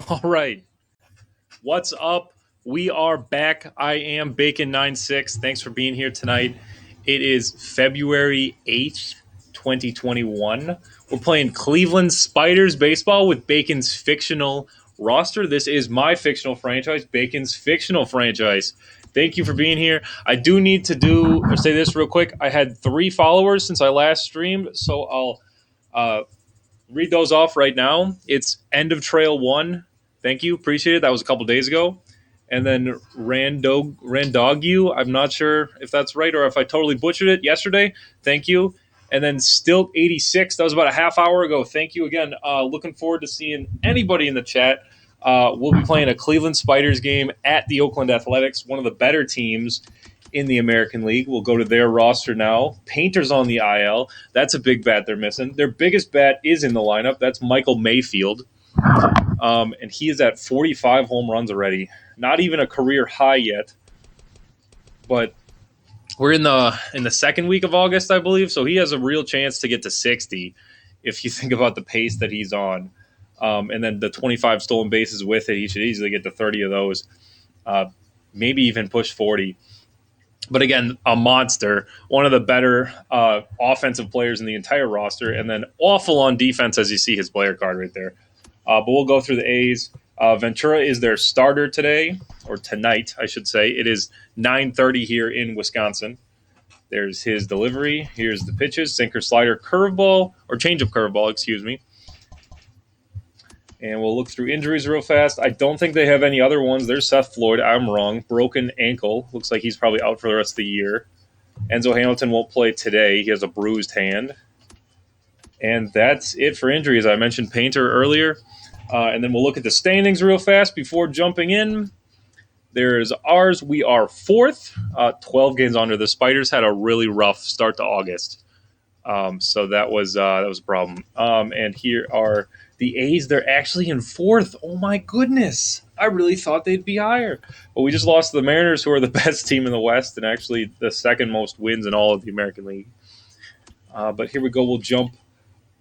All right. What's up? We are back. I am Bacon96. Thanks for being here tonight. It is February 8th, 2021. We're playing Cleveland Spiders baseball with Bacon's fictional roster. This is my fictional franchise, Bacon's fictional franchise. Thank you for being here. I do need to say this real quick. I had 3 followers since I last streamed, so I'll read those off right now. It's End of Trail 1. Thank you. Appreciate it. That was a couple days ago. And then Randogu. I'm not sure if that's right or if I totally butchered it yesterday. Thank you. And then Stilt 86. That was about a half hour ago. Thank you again. Looking forward to seeing anybody in the chat. We'll be playing a Cleveland Spiders game at the Oakland Athletics, one of the better teams in the American League. We'll go to their roster now. Painter's on the IL. That's a big bat they're missing. Their biggest bat is in the lineup. That's Michael Mayfield. And he is at 45 home runs already. Not even a career high yet. But we're in the second week of August, I believe, so he has a real chance to get to 60 if you think about the pace that he's on. And then the 25 stolen bases with it, he should easily get to 30 of those. Maybe even push 40. But again, a monster, one of the better offensive players in the entire roster, and then awful on defense as you see his player card right there. But we'll go through the A's. Ventura is their starter today, or tonight, I should say. It is 9:30 here in Wisconsin. There's his delivery. Here's the pitches, sinker, slider, curveball, or changeup curveball, excuse me. And we'll look through injuries real fast. I don't think they have any other ones. There's Seth Floyd. I'm wrong. Broken ankle. Looks like he's probably out for the rest of the year. Enzo Hamilton won't play today. He has a bruised hand. And that's it for injuries. I mentioned Painter earlier. And then we'll look at the standings real fast before jumping in. There's ours. We are 4th, 12 games under. The Spiders had a really rough start to August. So that was a problem. And here are the A's. They're actually in 4th. Oh, my goodness. I really thought they'd be higher. But we just lost to the Mariners, who are the best team in the West and actually the second most wins in all of the American League. But here we go. We'll jump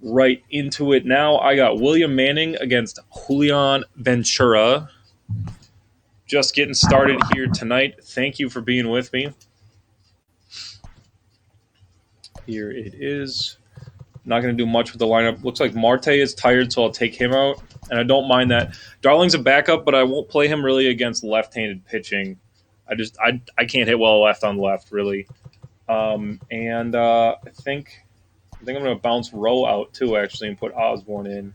right into it now. I got William Manning against Julian Ventura. Just getting started here tonight. Thank you for being with me. Here it is. Not going to do much with the lineup. Looks like Marte is tired, so I'll take him out. And I don't mind that. Darling's a backup, but I won't play him really against left-handed pitching. I can't hit well left on left, really. I think I'm going to bounce Rowe out, too, actually, and put Osborne in.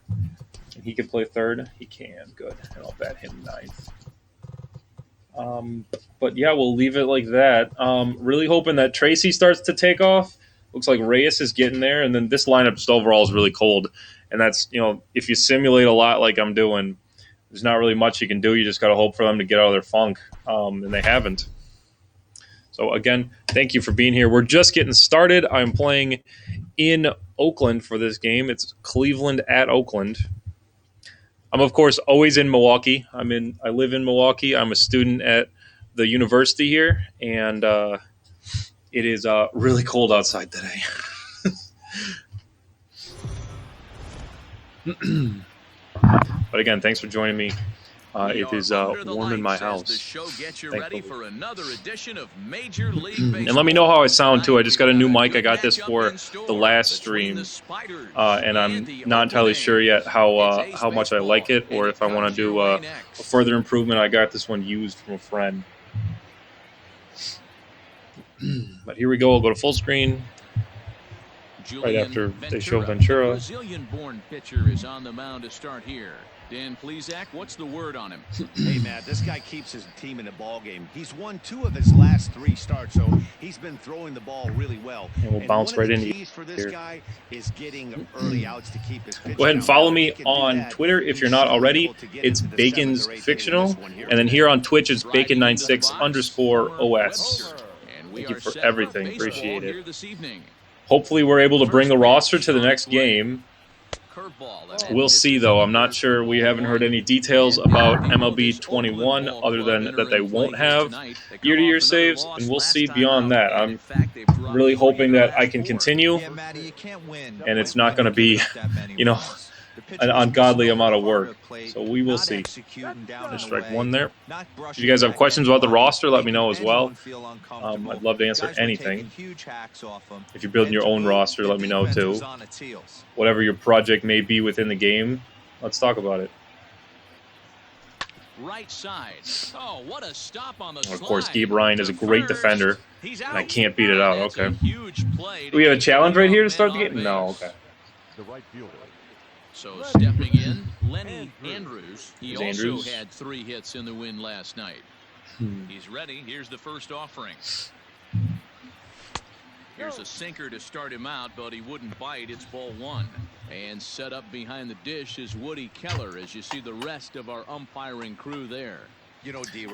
And he can play third. He can. Good. And I'll bat him 9th. But, yeah, we'll leave it like that. Really hoping that Tracy starts to take off. Looks like Reyes is getting there. And then this lineup just overall is really cold. And that's, if you simulate a lot like I'm doing, there's not really much you can do. You just got to hope for them to get out of their funk. And they haven't. So, again, thank you for being here. We're just getting started. I'm playing in Oakland for this game. It's Cleveland at Oakland. I'm, of course, always in Milwaukee. I live in Milwaukee. I'm a student at the university here, and it is really cold outside today. But again, thanks for joining me. It is warm in my house. The show gets you ready for another edition of Major League Baseball. And let me know how I sound, too. I just got a new mic. I got this for the last stream. And I'm not entirely sure yet how much I like it or if I want to do a further improvement. I got this one used from a friend. But here we go. I'll go to full screen. Right after they show Ventura. Brazilian-born pitcher is on the mound to start here. Dan Plesac, what's the word on him? Hey, Matt, this guy keeps his team in the ball game. He's won 2 of his last 3 starts, so he's been throwing the ball really well. And we'll bounce right into here. For this guy is getting early outs to keep his pitch. Go ahead and follow me on Twitter if you're not already. It's Bacon's Fictional. And then here on Twitch, it's Bacon96_OS. Thank you for everything. Appreciate it. Hopefully we're able to bring the roster to the next game. We'll see, though. I'm not sure. We haven't heard any details about MLB 21 other than that they won't have year-to-year saves, and we'll see beyond that. I'm really hoping that I can continue, and it's not going to be, an ungodly amount of work. So we will see. Strike one there. If you guys have questions about the roster, let me know as well. I'd love to answer anything. If you're building your own roster, let me know too. Whatever your project may be within the game, let's talk about it. Right side. Oh, what a stop on the Of course, Gabe Ryan is a great defender, and I can't beat it out. Okay. Do we have a challenge right here to start the game? No. Okay. So stepping in, Lenny Andrews. He There's also Andrews. had 3 hits in the win last night. He's ready. Here's the first offering. Here's a sinker to start him out, but he wouldn't bite. It's ball 1. And set up behind the dish is Woody Keller as you see the rest of our umpiring crew there.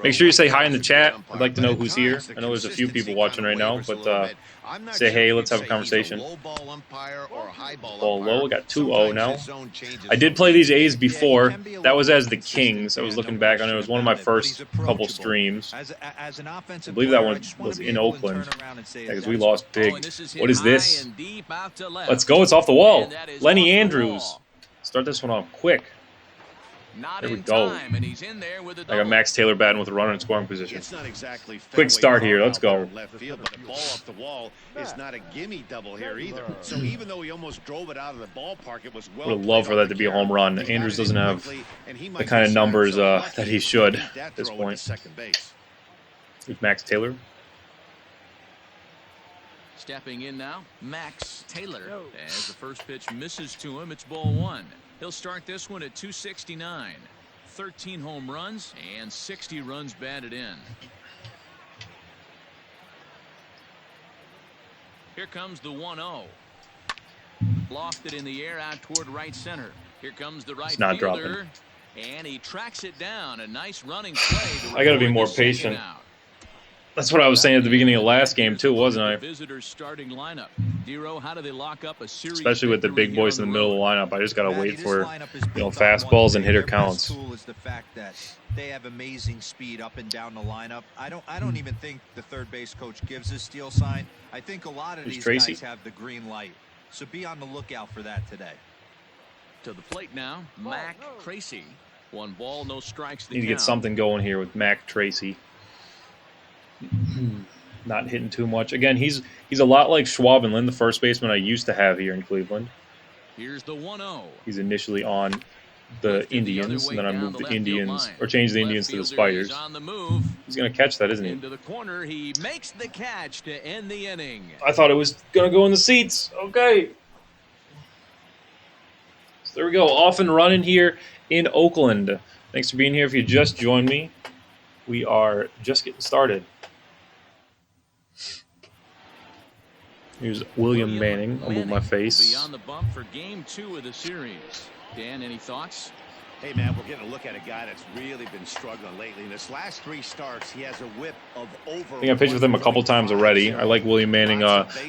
Make sure you say hi in the chat. I'd like to know who's here. I know there's a few people watching right now, but say hey, let's have a conversation. Ball low, got 2-0 now. I did play these A's before. That was as the Kings. I was looking back on it. It was one of my first couple streams. I believe that one was in Oakland. Because we lost big. What is this? Let's go. It's off the wall. Lenny Andrews. Start this one off quick. There we go. I got Max Taylor batting with a runner in scoring position. It's not exactly Quick start here. Let's go. Left field, but the ball off the wall is not a gimme double here either. So even though he almost drove it out of the ballpark, it was well. Would have loved for that to be a home run. Andrews doesn't have the kind of numbers that he should at this point. With Max Taylor. Stepping in now, Max Taylor. As the first pitch misses to him, it's ball 1. He'll start this one at 269. 13 home runs and 60 runs batted in. Here comes the 1-0. Lofted in the air out toward right center. Here comes the right not fielder. And he tracks it down. A nice running play. I got to be more patient. That's what I was saying at the beginning of last game too, wasn't I? Visitors starting lineup. Dero, how do they lock up a series? Especially with the big boys in the middle of the lineup. I just got to wait for fastballs and hitter counts. Is the fact that they have amazing speed up and down the lineup. I don't even think the third base coach gives a steal sign. I think a lot of these guys have the green light. So be on the lookout for that today. To the plate now, Mac Tracy. 1 ball, no strikes. Need to get something going here with Mac Tracy. Not hitting too much. Again, he's a lot like Schwabenlund, the first baseman I used to have here in Cleveland. Here's the 1-0. He's initially on the Indians, and then I moved the Indians, or changed the Indians to the Spiders. He's going to catch that, isn't he? Into the corner, he makes the catch to end the inning. I thought it was going to go in the seats. Okay. So there we go. Off and running here in Oakland. Thanks for being here. If you just joined me, we are just getting started. Here's William Manning. I'll move my face. Beyond the bump for game 2 of the series. Dan, any thoughts? Hey, man, we're getting a look at a guy that's really been struggling lately. In his last 3 starts, he has a whip of over. I think I pitched with him a couple times already. I like William Manning.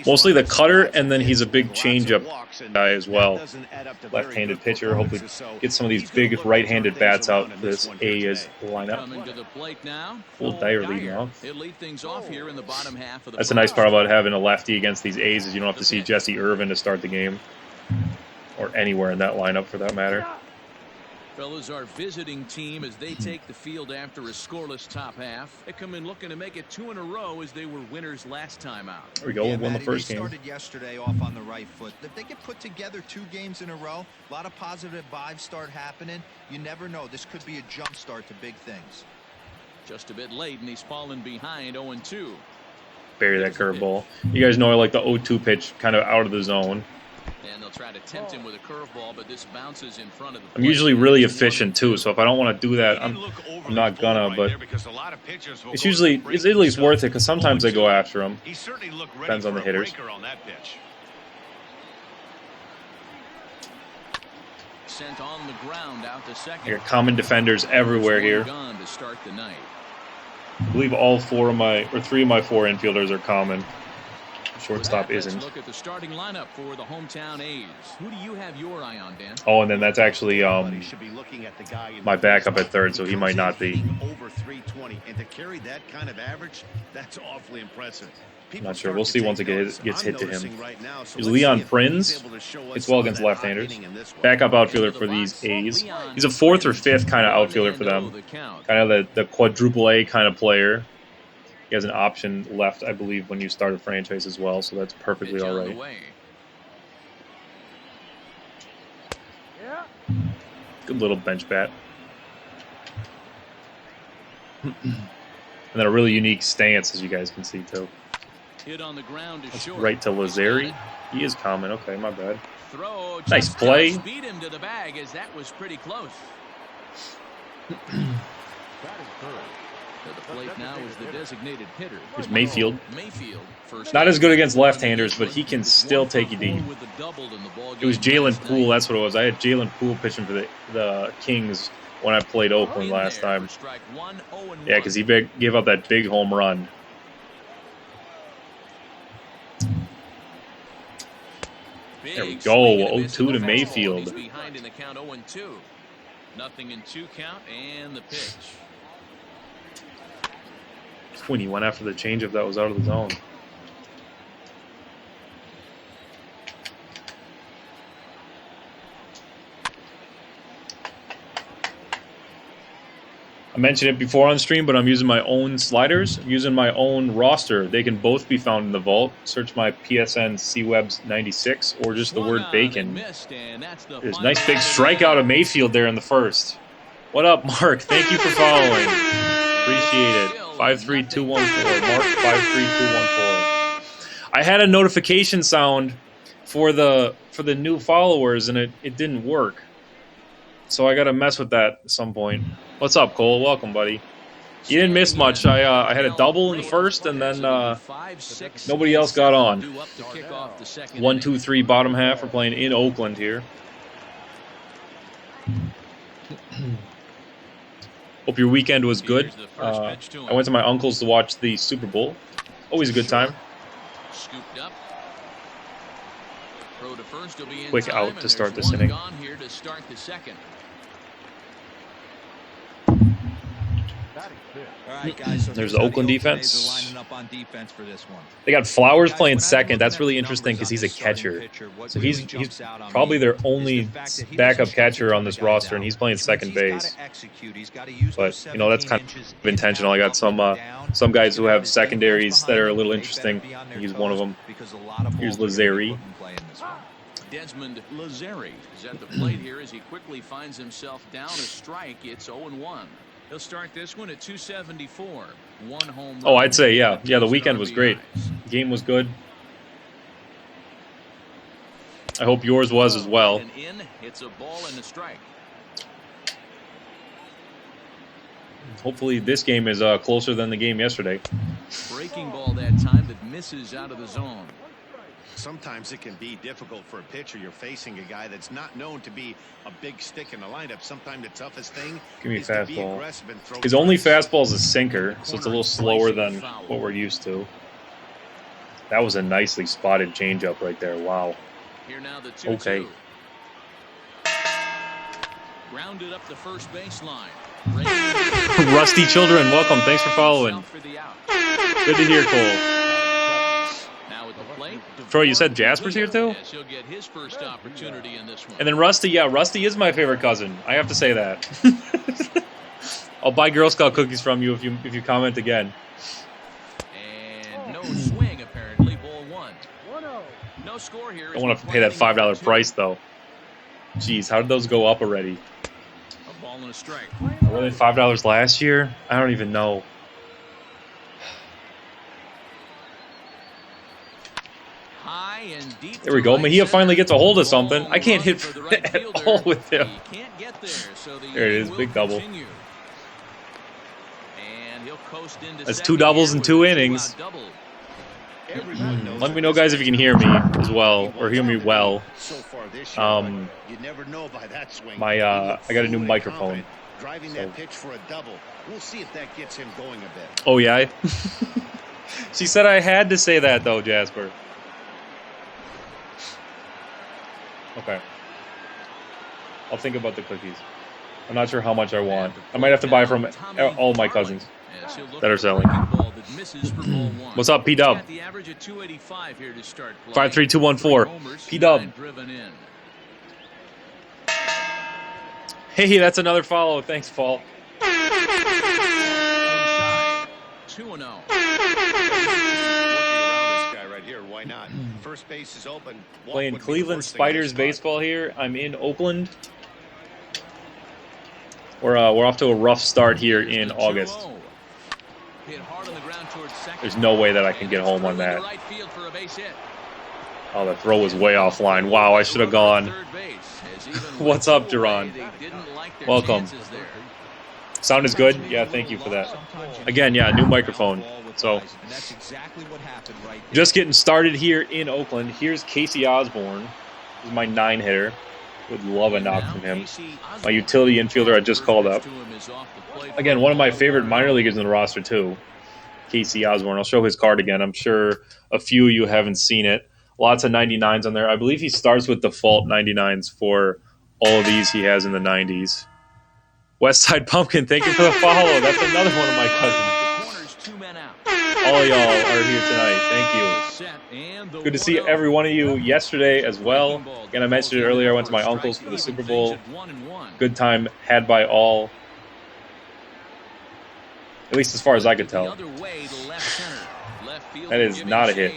Mostly the cutter, and then he's a big changeup guy as well. Left-handed pitcher. Hopefully get some of these big right-handed bats out for this A's lineup. Full Dyer leading off. That's a nice part about having a lefty against these A's is you don't have to see Jesse Irvin to start the game. Or anywhere in that lineup for that matter. Fellas, our visiting team as they take the field after a scoreless top half. They come in looking to make it 2 in a row as they were winners last time out. There we go. Won the first game. They started yesterday off on the right foot. If they could put together 2 games in a row, a lot of positive vibes start happening. You never know. This could be a jump start to big things. Just a bit late, and he's fallen behind 0-2. Bury that curveball. You guys know I like the 0-2 pitch kind of out of the zone. And they'll try to tempt him with a curveball, but this bounces in front of the plate. I'm usually really efficient too, so if I don't want to do that, I'm not gonna. But it's usually at least worth it because sometimes they go after him. Depends on the hitters. Sent on the ground out to second. You got common defenders everywhere here. To start the night. I believe all 3 of my 4 infielders are common. Shortstop isn't. Look at the starting lineup for the hometown A's. Who do you have your eye on, Dan? Oh, and then that's actually my backup at third, so he might not be. Over 320, and to carry that kind of average, that's awfully impressive. I'm not sure. We'll see once it gets hit to him. He's Leon Prinz. It's well against left-handers. Backup outfielder for these A's. He's a 4th or 5th kind of outfielder for them. Kind of the quadruple A kind of player. He has an option left, I believe, when you start a franchise as well, so that's perfectly all right. Good little bench bat. And then a really unique stance, as you guys can see, too. Hit on the ground That's right to Lazeri. He is common. Okay, my bad. Nice play. Beat him to the bag as that was pretty close. At the plate now is the designated hitter. Here's Mayfield. First not as good against left-handers, but he can still take you deep. It was Jalen Poole. That's what it was. I had Jalen Poole pitching for the Kings when I played Oakland last time. Yeah, because he gave up that big home run. There we go. 0-2 to Mayfield. He's behind in the count 0-2. Nothing in 2 count and the pitch. When he went after the changeup that was out of the zone. I mentioned it before on stream, but I'm using my own sliders. I'm using my own roster. They can both be found in the vault. Search my PSN CWebs 96 or just the word bacon. There's a nice big strikeout of Mayfield there in the first. What up, Mark? Thank you for following. Appreciate it. 53214. Mark 53214. I had a notification sound for the new followers and it didn't work. So I gotta mess with that at some point. What's up, Cole? Welcome, buddy. You didn't miss much. I had a double in the first, and then nobody else got on. 1, 2, 3, bottom half. We're playing in Oakland here. Hope your weekend was good. I went to my uncle's to watch the Super Bowl. Always a good time. Scooped up. Throw to first, will be in Quick time, out to start this inning. Gone here to start the second. All right, guys, so there's the Oakland defense. lining up on defense for this one. They got Flowers playing second. That's really interesting because he's a catcher. So he's probably their only backup catcher on this roster, and he's playing second base. But, you know, that's kind of intentional. I got some guys who have secondaries that are a little interesting. He's one of them. Here's Lazeri. Desmond Lazeri is at the plate here as he quickly finds himself down a strike. It's 0-1. He'll start this one at 274. 1 home run. Oh, I'd say, yeah. Yeah, the weekend was great. Game was good. I hope yours was as well. And in, it's a ball and a strike. Hopefully this game is closer than the game yesterday. Breaking ball that time that misses out of the zone. Sometimes it can be difficult for a pitcher. You're facing a guy that's not known to be a big stick in the lineup. Sometimes the toughest thing Give me a is to be fastball. aggressive and throw His only strikes. fastball is a sinker, so it's a little slower than what we're used to. That was a nicely spotted changeup right there. Wow. Here now the 2-2. Okay. Grounded up the first baseline. Rusty Children, welcome. Thanks for following. Good to hear, Cole. Now at the plate. Troy, you said Jasper's here too? Yes, he'll get his first opportunity in this one. And then Rusty, yeah, Rusty is my favorite cousin. I have to say that. I'll buy Girl Scout cookies from you if you comment again. And no swing apparently. Ball 1. No score here. I won't have to pay that $5 price though. Jeez, how did those go up already? A ball and a strike. Were they $5 last year? I don't even know. High and deep. There we go. Mejia finally gets a hold of something. I can't hit at all with him. He can't get there, so the There it is, big double. continue. And he'll coast into That's second 2 doubles here in with 2 a innings. two-out double. Everyone knows Let me know, guys, if you can hear me as well, or hear me well. So far this year, but you never know by that swing. I got a new microphone. Driving that pitch for a double. We'll see if that gets him going a bit. Oh yeah. She said I had to say that though, Jasper. Okay. I'll think about the cookies. I'm not sure how much I want. I might have to buy from all my cousins that are selling. What's up, P-Dub? 53214. P-Dub. Hey, that's another follow. Thanks, Paul. 2-0. Why not? First base is open. Playing Cleveland Spiders baseball here. I'm in Oakland. We're off to a rough start here in August. There's no way that I can get home on that. Oh, the throw was way offline. Wow, I should have gone. What's up, Duran? Welcome. Sound is good? Yeah, thank you for that. Again, yeah, new microphone. So, just getting started here in Oakland. Here's Casey Osborne. This is my 9-hitter. Would love a knock from him. My utility infielder I just called up. Again, one of my favorite minor leaguers in the roster, too. Casey Osborne. I'll show his card again. I'm sure a few of you haven't seen it. Lots of 99s on there. I believe he starts with default 99s for all of these he has in the 90s. Westside Pumpkin, thank you for the follow. That's another one of my cousins. All of y'all are here tonight. Thank you. Good to see every one of you yesterday as well. Again, I mentioned it earlier. I went to my uncle's for the Super Bowl. Good time had by all. At least as far as I could tell. That is not a hit.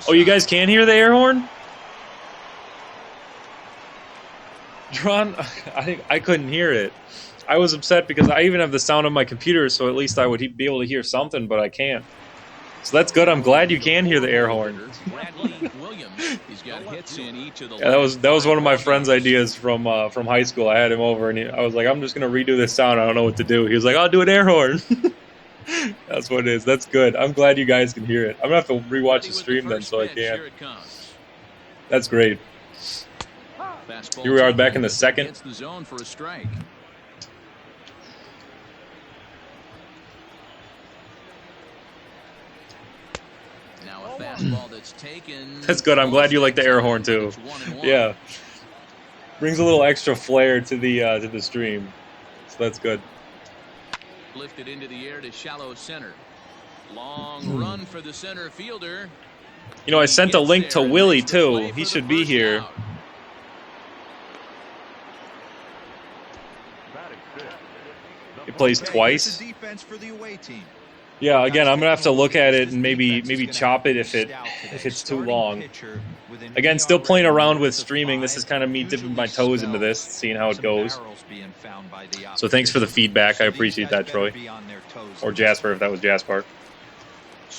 Oh, you guys can hear the air horn? Dron, I couldn't hear it. I was upset because I even have the sound on my computer, so at least I would be able to hear something, but I can't. So that's good. I'm glad you can hear the air horn. Yeah, that was one of my friend's ideas from high school. I had him over, and I was like, I'm just gonna redo this sound. I don't know what to do. He was like, I'll do an air horn. That's what it is. That's good. I'm glad you guys can hear it. I'm gonna have to rewatch the stream then, so I can. That's great. Here we are back in the second. That's good. I'm glad you like the air horn too. Yeah, brings a little extra flair to the stream, so that's good. Lifted into the air to shallow center. Long run for the center fielder. You know, I sent a link to Willie too. He should be here. He plays twice. Yeah, again, I'm gonna have to look at it and maybe chop it if it's too long. Again, still playing around with streaming. This is kind of me dipping my toes into this, seeing how it goes. So thanks for the feedback. I appreciate that, Troy. Or Jasper, if that was Jasper.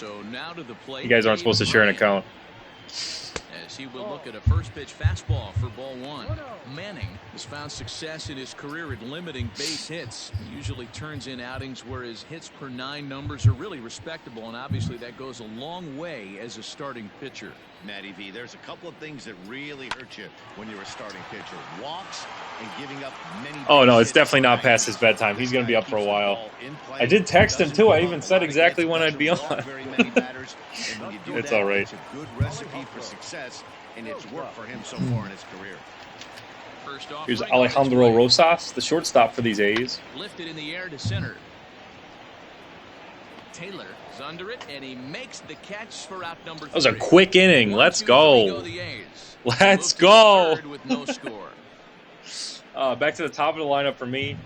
You guys aren't supposed to share an account. As he will look at a first pitch fastball for ball one. Manning has found success in his career at limiting base hits. He usually turns in outings where his hits per 9 numbers are really respectable, and obviously that goes a long way as a starting pitcher. Matty V, there's a couple of things that really hurt you when you're a starting pitcher. Walks and giving up many. Oh no, it's definitely not past his bedtime. He's going to be up for a while. I did text him too. I even said exactly when I'd be on. It's all right. It's a good recipe for success, and it's worked for him so far in his career. Here's Alejandro Rosas, the shortstop for these A's. Lifted in the air to center. Taylor is under it, and he makes the catch for out number 3. That was a quick inning. Let's go. Let's go. Back to the top of the lineup for me.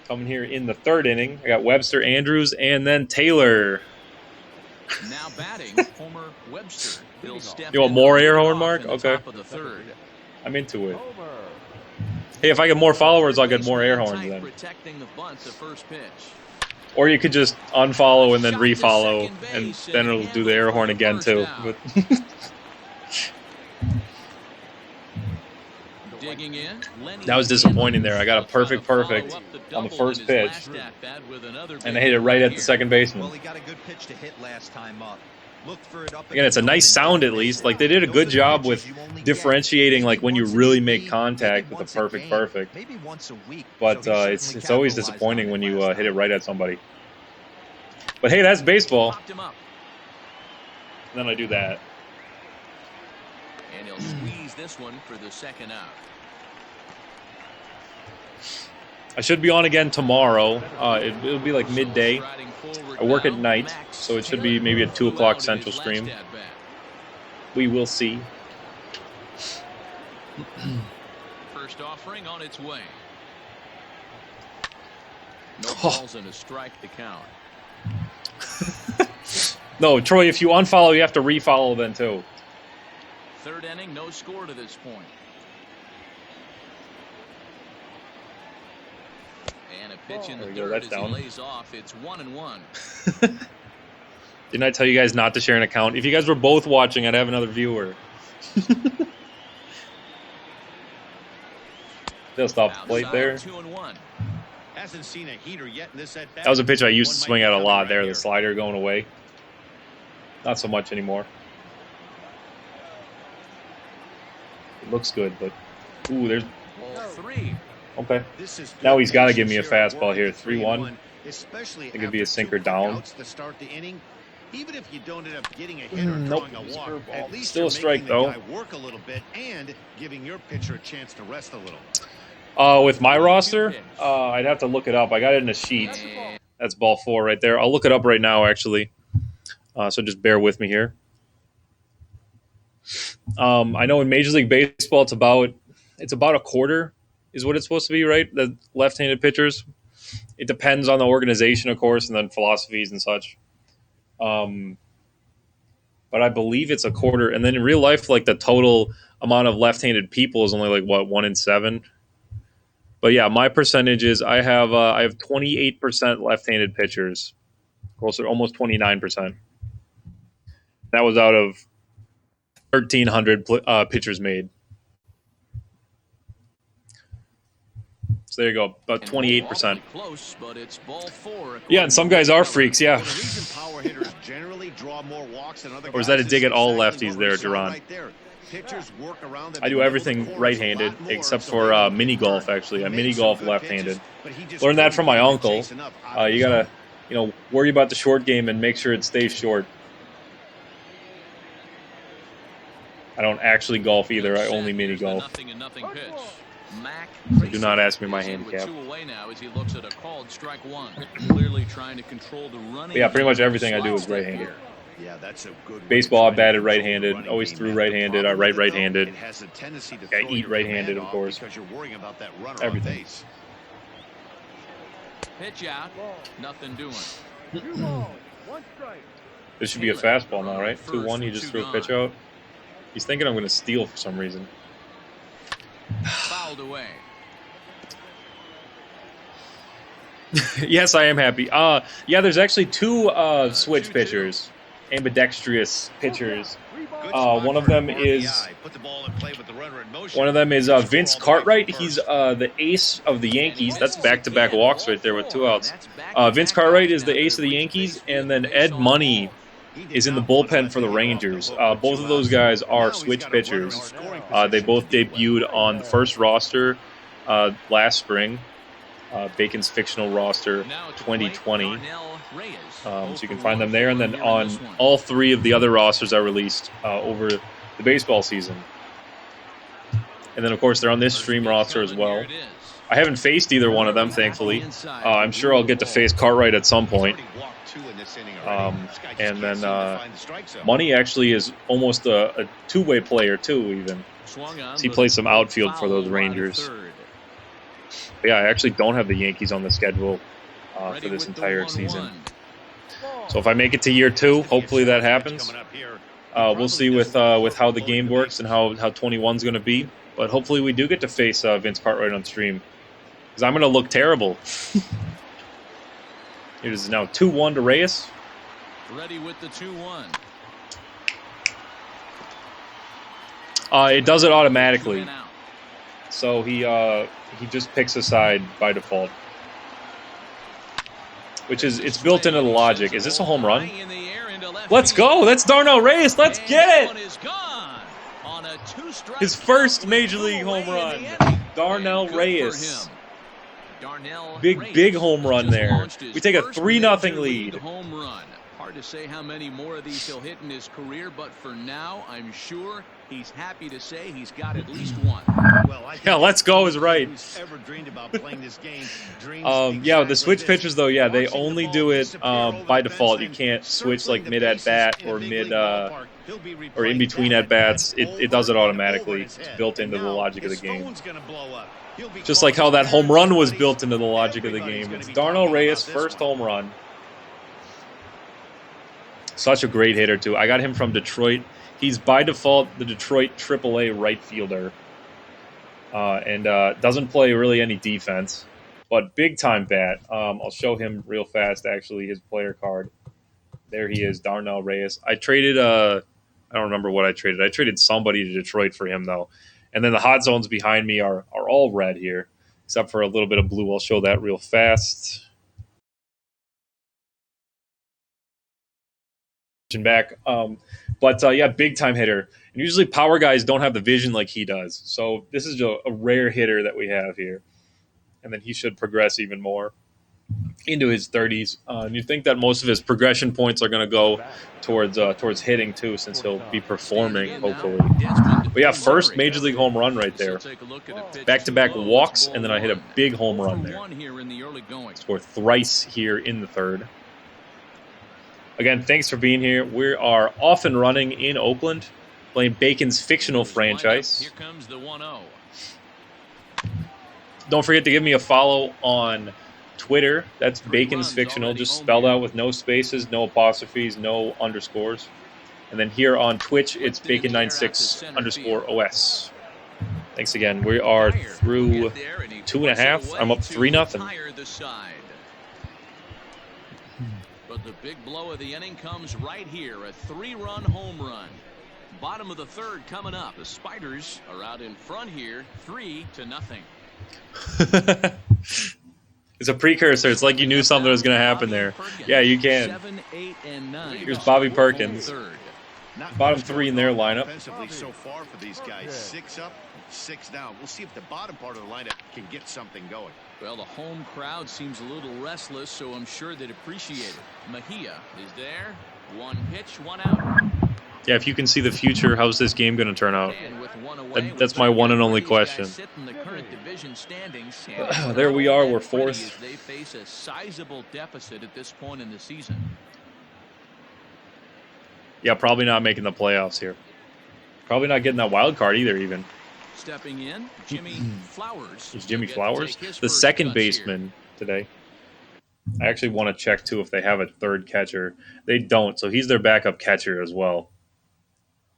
Coming here in the 3rd inning, I got Webster, Andrews, and then Taylor. Now batting, Homer Webster. You want more air horn, Mark? Okay. I'm into it. Hey, if I get more followers, I'll get more air horns then. Or you could just unfollow and then refollow, and then it'll do the air horn again too. But that was disappointing there. I got a perfect on the first pitch, and I hit it right at the second baseman. Well, he got a good pitch to hit last time up. Again, it's a nice sound at least. Like, they did a good job with differentiating, like, when you really make contact with a perfect. But it's always disappointing when you hit it right at somebody. But hey, that's baseball. And then I do that. And he'll squeeze this one for the second out. I should be on again tomorrow. It'll be like midday. I work at night, so it should be maybe a 2 o'clock Central stream. We will see. First offering on its way. No balls and a strike to count. No, Troy, if you unfollow, you have to refollow then too. Third inning, no score to this point. And a pitch in the third as he lays off. It's 1-1. Didn't I tell you guys not to share an account? If you guys were both watching, I'd have another viewer. They'll stop the plate there. 2-1. Hasn't seen a heater yet in this at-bat. That was a pitch I used to swing at a lot there. The slider going away. Not so much anymore. It looks good, but ooh, there's Ball 3. okay. Now he's got to give me a fastball here. 3-1. Especially it could be a sinker down. To start the inning. Even if you don't end up getting a hit or drawing a walk, at least still a strike the though. guy work a little bit and giving your pitcher a chance to rest a little. With my roster, I'd have to look it up. I got it in a sheet. That's ball 4 right there. I'll look it up right now, actually. So just bear with me here. I know in Major League Baseball, it's about a quarter is what it's supposed to be, right? The left-handed pitchers. It depends on the organization, of course, and then philosophies and such. But I believe it's a quarter. And then in real life, like the total amount of left-handed people is only like what 1 in 7. But yeah, my percentage is I have 28% left-handed pitchers, closer almost 29%. That was out of 1,300 pitchers made. So there you go, about 28%. Yeah, and some guys are freaks, yeah. Or is that a dig at all lefties there, Duran? I do everything right-handed except for mini golf. Actually, I mini golf left-handed. Learned that from my uncle. You gotta, worry about the short game and make sure it stays short. I don't actually golf either. I only mini golf. So do not ask me my handicap. But yeah, pretty much everything I do is right-handed. Yeah, that's a good baseball. I batted right-handed. Always threw right-handed. I write right-handed. I eat right-handed, of course. Because you're worrying about that runner everything. on base. Pitch out. Nothing doing. This should be a fastball now, right? 2-1. He just threw a pitch out. He's thinking I'm going to steal for some reason. Fouled away. Yes, I am happy. Yeah, there's actually 2 switch pitchers, ambidextrous pitchers. One of them is Vince Cartwright. He's the ace of the Yankees. That's back-to-back walks right there with 2 outs. Vince Cartwright is the ace of the Yankees, and then Ed Money is in the bullpen for the Rangers. Both of those guys are switch pitchers. They both debuted on the first roster last spring, Bacon's fictional roster 2020. So you can find them there, and then on all 3 of the other rosters I released over the baseball season. And then, of course, they're on this stream roster as well. I haven't faced either one of them, thankfully. I'm sure I'll get to face Cartwright at some point. And then Money actually is almost a 2-way player, too, even. So he plays some outfield for those Rangers. But yeah, I actually don't have the Yankees on the schedule for this entire season. So if I make it to year 2, hopefully that happens. We'll see with how the game works and how 21's going to be. But hopefully we do get to face Vince Cartwright on stream. Because I'm going to look terrible. It is now 2-1 to Reyes. Ready with the 2-1. It does it automatically. So he just picks a side by default. Which is, it's built into the logic. Is this a home run? Let's go! That's Darnell Reyes! Let's get it! His first Major League home run. Darnell Reyes. Big home run there. We take a 3-0 lead. Hard to say how many more of these he'll hit in his career, but for now, I'm sure He's happy to say he's got at least one. Well, Yeah, let's go is right. Ever dreamed about playing this game, Yeah, the switch pitchers though, yeah, they only do it by default. You can't switch like mid at bat or mid or in between at bats. It does it automatically. It's built into the logic of the game. Just like how that home run was built into the logic of the game. It's Darnell Reyes' first home run. Such a great hitter too. I got him from Detroit. He's by default the Detroit AAA right fielder. And doesn't play really any defense, but big time bat. I'll show him real fast. Actually, his player card. There he is, Darnell Reyes. I traded. I don't remember what I traded. I traded somebody to Detroit for him though. And then the hot zones behind me are all red here, except for a little bit of blue. I'll show that real fast. Back, but yeah, big time hitter. And usually power guys don't have the vision like he does. So this is a rare hitter that we have here. And then he should progress even more into his 30s. And you think that most of his progression points are going to go towards hitting too, since he'll be performing hopefully. But yeah, first major league home run right there. Back-to-back walks, and then I hit a big home run there. Scored thrice here in the third. Again, thanks for being here. We are off and running in Oakland, playing Bacon's Fictional franchise. Here comes the 1-0. Don't forget to give me a follow on Twitter. That's Bacon's Fictional, just spelled out with no spaces, no apostrophes, no underscores. And then here on Twitch, it's Bacon96_OS. Thanks again. We are through 2.5. I'm up 3-0. But the big blow of the inning comes right here, a 3-run home run. Bottom of the third coming up. The Spiders are out in front here, 3-0. It's a precursor. It's like you knew something was going to happen there. Yeah, you can. 7, 8, and 9. Here's Bobby Perkins. Bottom three in their lineup. Offensively so far for these guys, 6 up, 6 down. We'll see if the bottom part of the lineup can get something going. Well, the home crowd seems a little restless, so I'm sure they'd appreciate it. Mejia is there. One pitch, one out. Yeah, if you can see the future, how's this game going to turn out? That's my one and only question. There we are. We're fourth. They face a sizable deficit at this point in the season. Yeah, probably not making the playoffs here. Probably not getting that wild card either, even. Stepping in, Jimmy Flowers. Is Jimmy Flowers the second baseman today? I actually want to check, too, if they have a third catcher. They don't, so he's their backup catcher as well.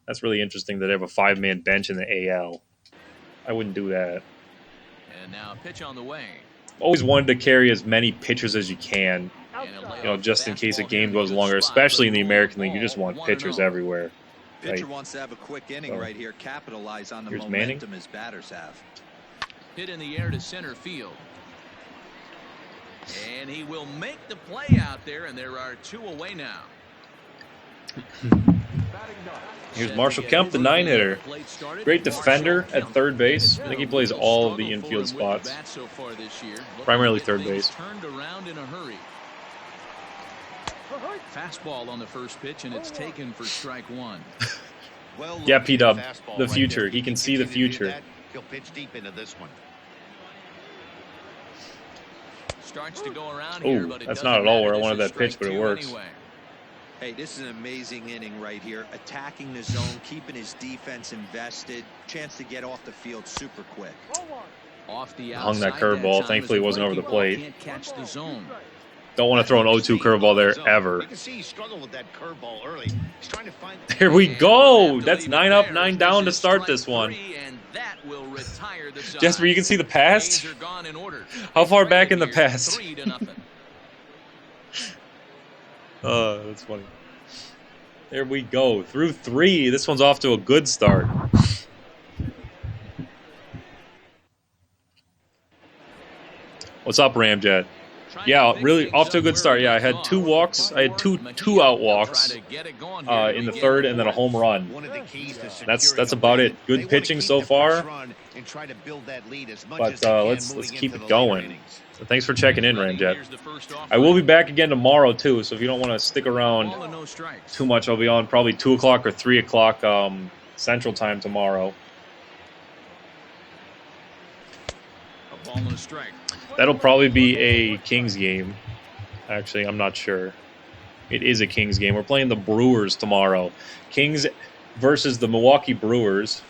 That's really interesting that they have a 5-man bench in the AL. I wouldn't do that. And now a pitch on the way. Always wanted to carry as many pitchers as you can, just in case a game goes longer, especially in the American League. You just want pitchers everywhere. Pitcher wants to have a quick inning right here, capitalize on the momentum his batters have. Hit in the air to center field. And he will make the play out there, and there are 2 away now. Here's Marshall Kemp, the 9-hitter. Great defender at third base. I think he plays all of the infield spots. Primarily third base. Turned around in a hurry. Fastball on the first pitch, and it's taken for strike 1. Yeah, P-Dub, the future. He can see the future. He'll pitch deep into this one. Starts to go around here, but that's not at all where I wanted that pitch, but it works. Anyway. Hey, this is an amazing inning right here. Attacking the zone, keeping his defense invested. Chance to get off the field super quick. Off the hung that curveball. Thankfully, it wasn't over the plate. Can't catch the zone. Don't want to throw an 0-2 curveball there ever. You can see he struggled with that curveball early. He's trying to find. There we go. That's 9 up, 9 down to start this one. Jesper, you can see the past? How far back in the past? That's funny. There we go. Through 3. This one's off to a good start. What's up, Ramjet? Yeah, really off to a good start. Yeah, I had 2 walks. I had two out walks in the third, and then a home run. That's about it. Good pitching so far. But let's keep it going. So thanks for checking in, Ramjet. I will be back again tomorrow too. So if you don't want to stick around too much, I'll be on probably 2 o'clock or 3 o'clock Central Time tomorrow. A ball and a strike. That'll probably be a Kings game. Actually, I'm not sure. It is a Kings game. We're playing the Brewers tomorrow. Kings versus the Milwaukee Brewers.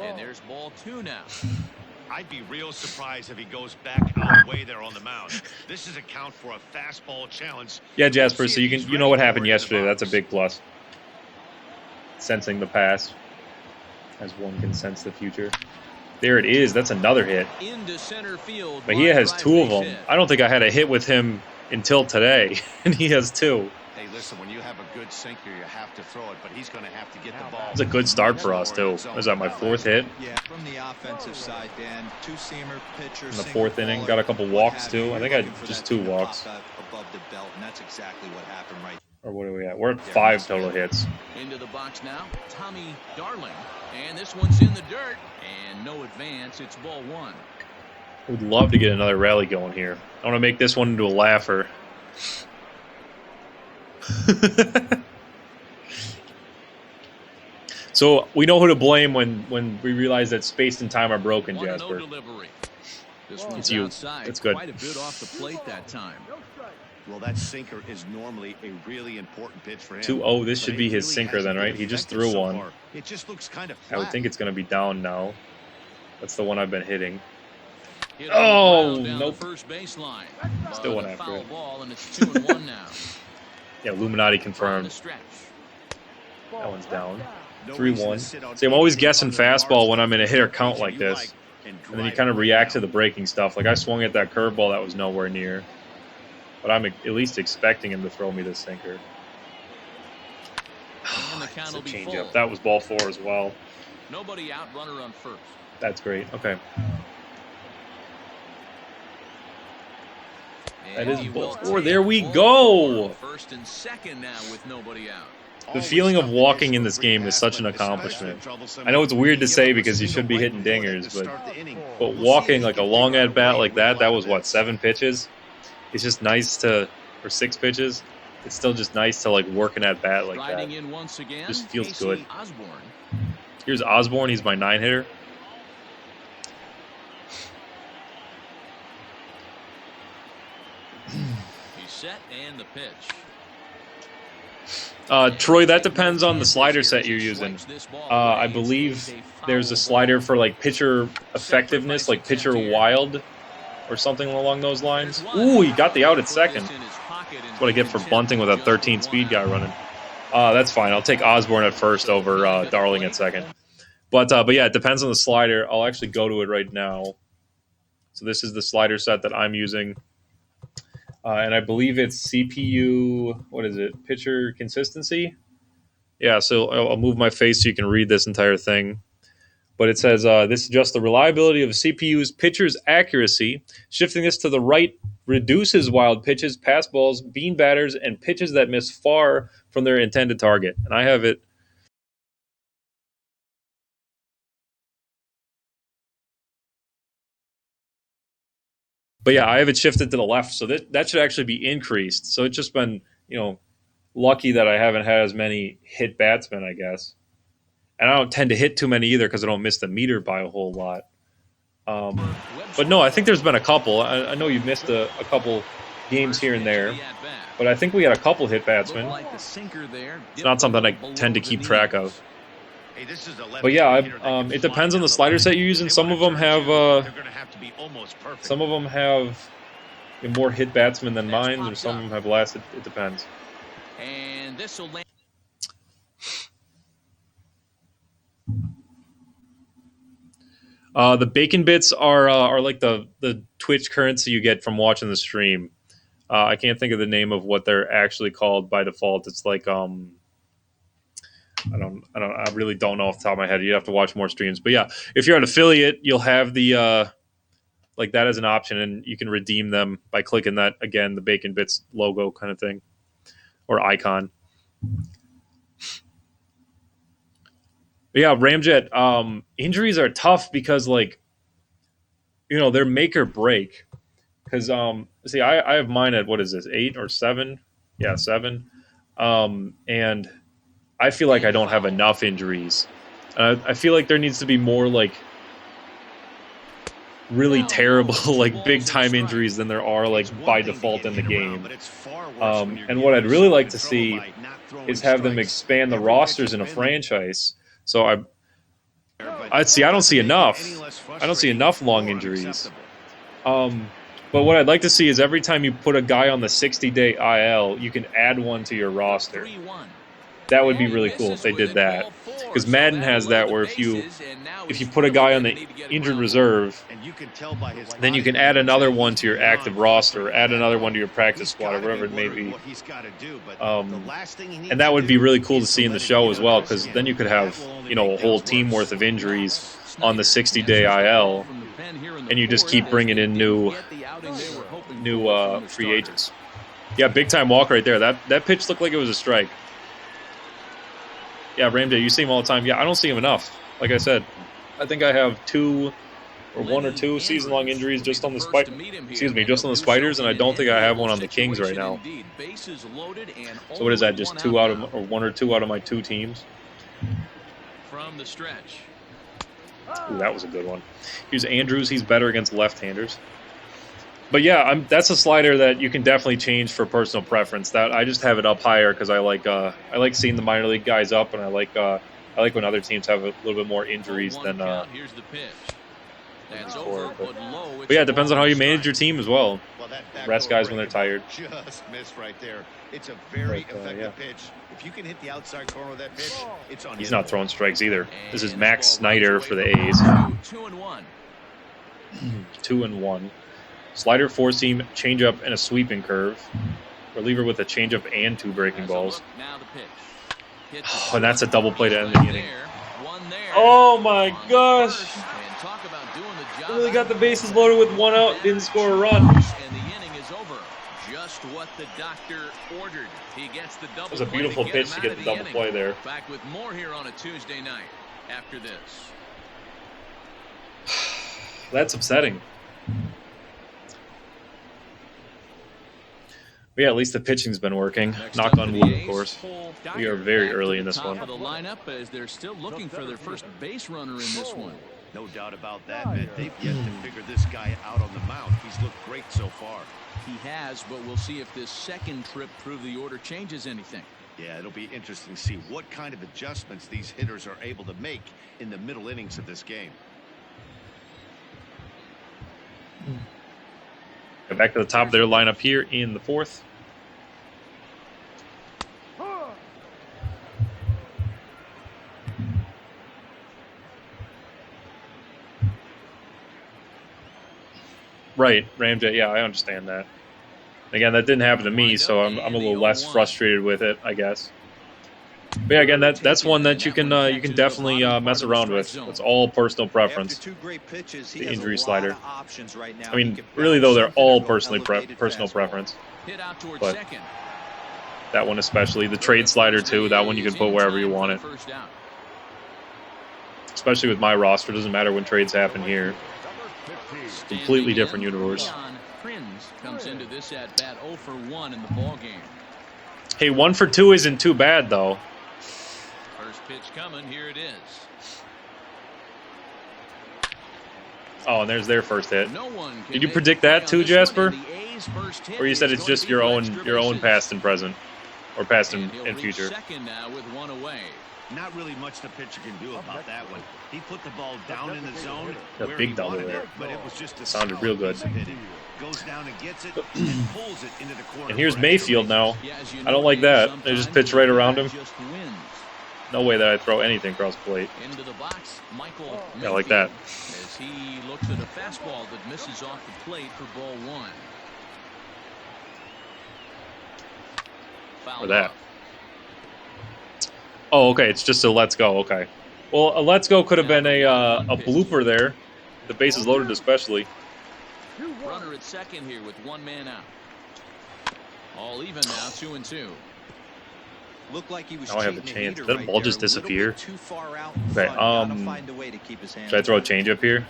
And there's ball 2 now. I'd be real surprised if he goes back out way there on the mound. This is a count for a fastball challenge. Yeah, Jasper, so you know what happened yesterday. That's a big plus. Sensing the past as one can sense the future. There it is. That's another hit. Into center field. But he has 2 of them. I don't think I had a hit with him until today, and he has 2. Hey, listen, when you have a good sinker, you have to throw it, but he's going to have to get the ball. It's a good start for us, too. Was that my 4th hit? Yeah, from the offensive side, Dan. 2-seamer pitcher. In the 4th inning, got a couple walks, too. I think I had just 2 walks. Above the belt, and that's exactly what happened right. Or what are we at? We're at 5 total hits. Into the box now, Tommy Darling. And this one's in the dirt. And no advance. It's ball 1. Would love to get another rally going here. I want to make this one into a laugher. So we know who to blame when we realize that space and time are broken, Jasper. It's you. That's good. Quite a bit off the plate that time. Well, that sinker is normally a really important pitch for him. 2-0. This should be his sinker then, right? He just threw one. It just looks kind of I would think it's going to be down now. That's the one I've been hitting. Oh, nope. First baseline. Still one after it. Ball, and it's 2-1 now. Yeah, Illuminati confirmed. That one's down. 3-1. See, I'm always guessing fastball when I'm in a hitter count like this. And then you kind of react to the breaking stuff. Like I swung at that curveball that was nowhere near. But I'm at least expecting him to throw me this sinker. It's a changeup. That was ball 4 as well. Nobody out, runner on first. That's great. Okay. That is ball 4. There we go. First and second now with nobody out. The feeling of walking in this game is such an accomplishment. I know it's weird to say because you should be hitting dingers, but walking like a long at bat like that was what, 7 pitches? It's just nice to, or 6 pitches. It's still just nice to like work an at bat like that. Just feels good. Here's Osborne. He's my 9 hitter. He's set and the pitch. Troy, that depends on the slider set you're using. I believe there's a slider for like pitcher effectiveness, like pitcher wild, or something along those lines. Ooh, he got the out at second. That's what I get for bunting with a 13 speed guy running. That's fine. I'll take Osborne at first over Darling at second. But yeah, it depends on the slider. I'll actually go to it right now. So this is the slider set that I'm using. And I believe it's CPU, what is it, pitcher consistency? Yeah, so I'll move my face so you can read this entire thing. But it says, this adjusts the reliability of CPU's pitcher's accuracy. Shifting this to the right reduces wild pitches, pass balls, bean batters, and pitches that miss far from their intended target. And I have it. But yeah, I have it shifted to the left, so that should actually be increased. So it's just been, lucky that I haven't had as many hit batsmen, I guess. And I don't tend to hit too many either because I don't miss the meter by a whole lot. But no, I think there's been a couple. I know you've missed a couple games here and there. But I think we had a couple hit batsmen. It's not something I tend to keep track of. But yeah, it depends on the slider set you're using. Some of them have more hit batsmen than mine, or some of them have less. It depends. And this will land. The bacon bits are like the Twitch currency you get from watching the stream. I can't think of the name of what they're actually called by default. It's like I really don't know off the top of my head. You have to watch more streams. But yeah, if you're an affiliate, you'll have the like that as an option, and you can redeem them by clicking that, again, the Bacon Bits logo kind of thing or icon. But yeah, Ramjet, injuries are tough because they're make or break. Because see, I have mine at, what is this, 8 or 7? Yeah, 7. And I feel like I don't have enough injuries I feel like there needs to be more like really terrible like big time injuries than there are like by default in the game. And what I'd really like to see is have them expand the rosters in a franchise. So I'd see. I don't see enough. I don't see enough long injuries. But what I'd like to see is every time you put a guy on the 60-day IL, you can add one to your roster. That would be really cool if they did that. Because Madden has that where if you put a guy on the injured reserve, then you can add another one to your active roster, add another one to your practice squad, or whatever it may be. And that would be really cool to see in the show as well, because then you could have, a whole team worth of injuries on the 60-day IL, and you just keep bringing in new free agents. Yeah, big time walk right there. That pitch looked like it was a strike. Yeah, Ramjay, you see him all the time. Yeah, I don't see him enough. Like I said, I think I have one or two season-long injuries just on the Spiders, and I don't think I have one on the Kings right now. So what is that? Just one or two out of my two teams. From the stretch. Ooh, that was a good one. Here's Andrews. He's better against left-handers. But yeah, that's a slider that you can definitely change for personal preference. That I just have it up higher because I like seeing the minor league guys up, and I like when other teams have a little bit more injuries than. Here's the pitch. That's over, but yeah, it depends on how you manage your team as well. Rest guys when they're tired. Just missed right there. It's a very effective pitch. If you can hit the outside corner of that pitch, it's on. He's not throwing strikes either. This is Max Snyder for the A's. 2-1. 2-1. Slider, four-seam, changeup, and a sweeping curve. Reliever with a changeup and two breaking balls. Oh, and that's a double play to end the inning. Oh my gosh! Really got the bases loaded with one out, didn't score a run. And the inning is over. Just what the doctor ordered. He gets the double. It was a beautiful pitch to get the double play there. Back with more here on a Tuesday night after this. That's upsetting. But yeah, at least the pitching's been working. Knock on wood, of course. We are very early in this one. The lineup as they're still looking for their first base runner in this one. No doubt about that, man. They've yet to figure this guy out on the mound. He's looked great so far. He has, but we'll see if this second trip through the order changes anything. Yeah, it'll be interesting to see what kind of adjustments these hitters are able to make in the middle innings of this game. Back to the top of their lineup here in the fourth. Right, Ramjay. Yeah, I understand that. Again, that didn't happen to me, so I'm a little less frustrated with it, I guess. But yeah, again, that's one that you can definitely mess around with. It's all personal preference. The injury slider. I mean, really though, they're all personal preference. But that one especially, the trade slider too. That one you can put wherever you want it. Especially with my roster, doesn't matter when trades happen here. Completely different universe. Comes into this at bat 0 for 1 in the ball game. Hey, 1 for 2 isn't too bad though. First pitch coming, here it is. Oh, and there's their first hit. Did you predict that too, Jasper? Or you said it's just your own past and present, or past and future? Second now with one away. Not really much the pitcher can do about that one. He put the ball down in the zone. A big double there. But it was just a sounded real good. Goes down and gets it and pulls it into the corner. And here's Mayfield now. I don't like that. They just pitch right around him. No way that I throw anything across the plate. Into the box, Michael yeah, like that. As he looks at a fastball that misses off the plate for ball 1. Or that. Oh, okay. It's just a let's go. Okay. Well, a let's go could have been a blooper there. The bases loaded, especially. Runner at second here with one man out. All even now, 2-2. Looked like he was now I have a chance. Did that ball just disappear? Okay. Should I throw a changeup here?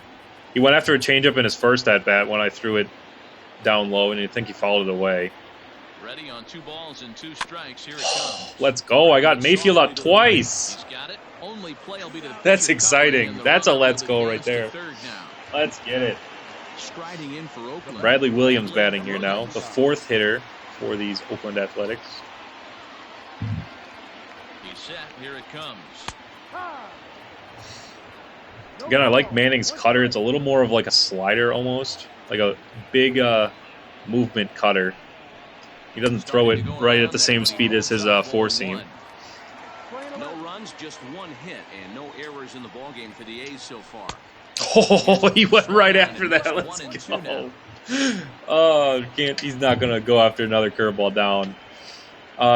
He went after a changeup in his first at bat when I threw it down low, and I think he fouled it away. Ready on 2 balls and 2 strikes. Here it comes. Let's go. I got Mayfield out twice. He's got it. Only play will be to the That's exciting. That's a let's go right there. Let's get it. Striding in for Oakland. Bradley Williams batting here now, the 4th hitter for these Oakland Athletics. He's set. Here it comes. Again, I like Manning's cutter. It's a little more of like a slider almost, like a big movement cutter. He doesn't throw it right at the same speed as his 4-seam. No runs, just 1 hit, and no errors in the ballgame for the A's so far. Oh, he went right after that. Let's go. Oh, he's not going to go after another curveball down.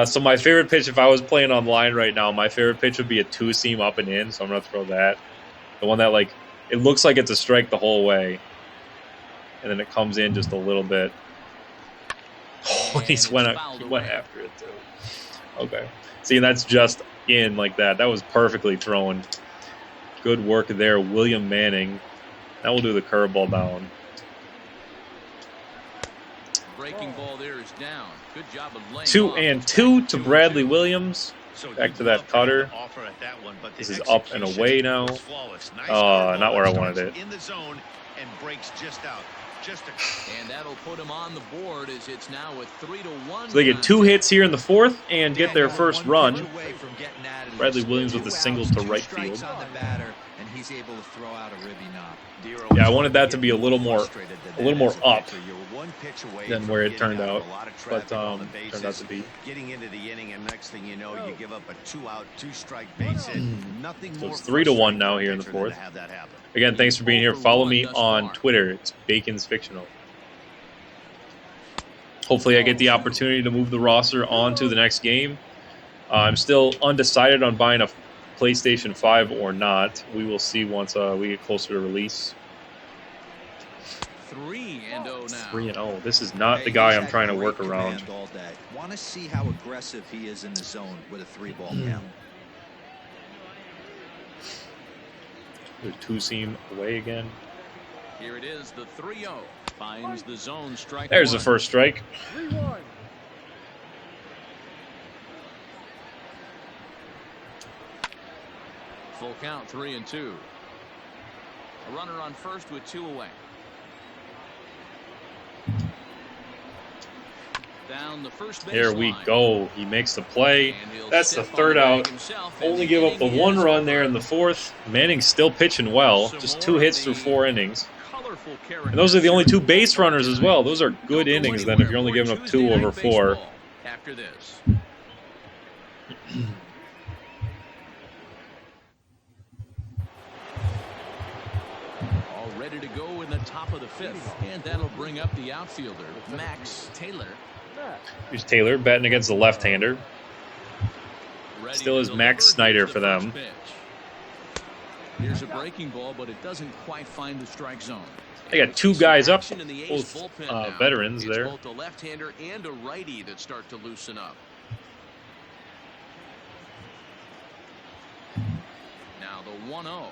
So my favorite pitch, if I was playing online right now, my favorite pitch would be a 2-seam up and in, so I'm going to throw that. The one that, like, it looks like it's a strike the whole way. And then it comes in just a little bit. Oh, he went after it, too. Okay. See, that's just in like that. That was perfectly thrown. Good work there, William Manning. Now we'll do the curveball down. Breaking ball there is down. Good job of laying 2-2 to Bradley Williams. Back to that cutter. This is up and away now. Not where I wanted it. In the zone and breaks just out. And that'll put him on the board as it's now a 3-1. So they get 2 hits here in the 4th and get their first run. Bradley Williams with a single to right field. Yeah, I wanted that to be a little more up than where it turned out, but turned out to be. Getting into the inning, and next thing you know, you give up a 2-out, 2-strike base hit. Nothing So more. it's 3-1 now here in the 4th. Again, thanks for being here. Follow me on Twitter. It's Bacon's Fictional. Hopefully, I get the opportunity to move the roster on to the next game. I'm still undecided on buying a PlayStation 5 or not. We will see once we get closer to release. 3-0 now. 3-0. This is not the guy I'm trying to work around. Want to see how aggressive he is in the zone with a 3-ball count. The 2-seam away again. Here it is, the 3-0. Finds the zone strike. There's the first strike. 3-1. Full count, 3-2. A runner on first with 2 away. Down the first base There we line. go. He makes the play. That's the 3rd out. Only give up the 1 run there in the 4th. Manning's still pitching well. Just 2 hits through 4 innings. And those are the only 2 base runners as well. Those are good innings then if you're only giving up 2 over 4. After this. All ready to go in the top of the 5th. And that'll bring up the outfielder, Max Taylor. Here's Taylor batting against the left-hander. Ready Still to is deliver. Max Snyder Here's for the them. first pitch. Here's a breaking ball, but it doesn't quite find the strike zone. They got 2 guys up, Action in the A's both bullpen now. veterans It's there. both a left-hander and a righty that start to loosen up. Now the 1-0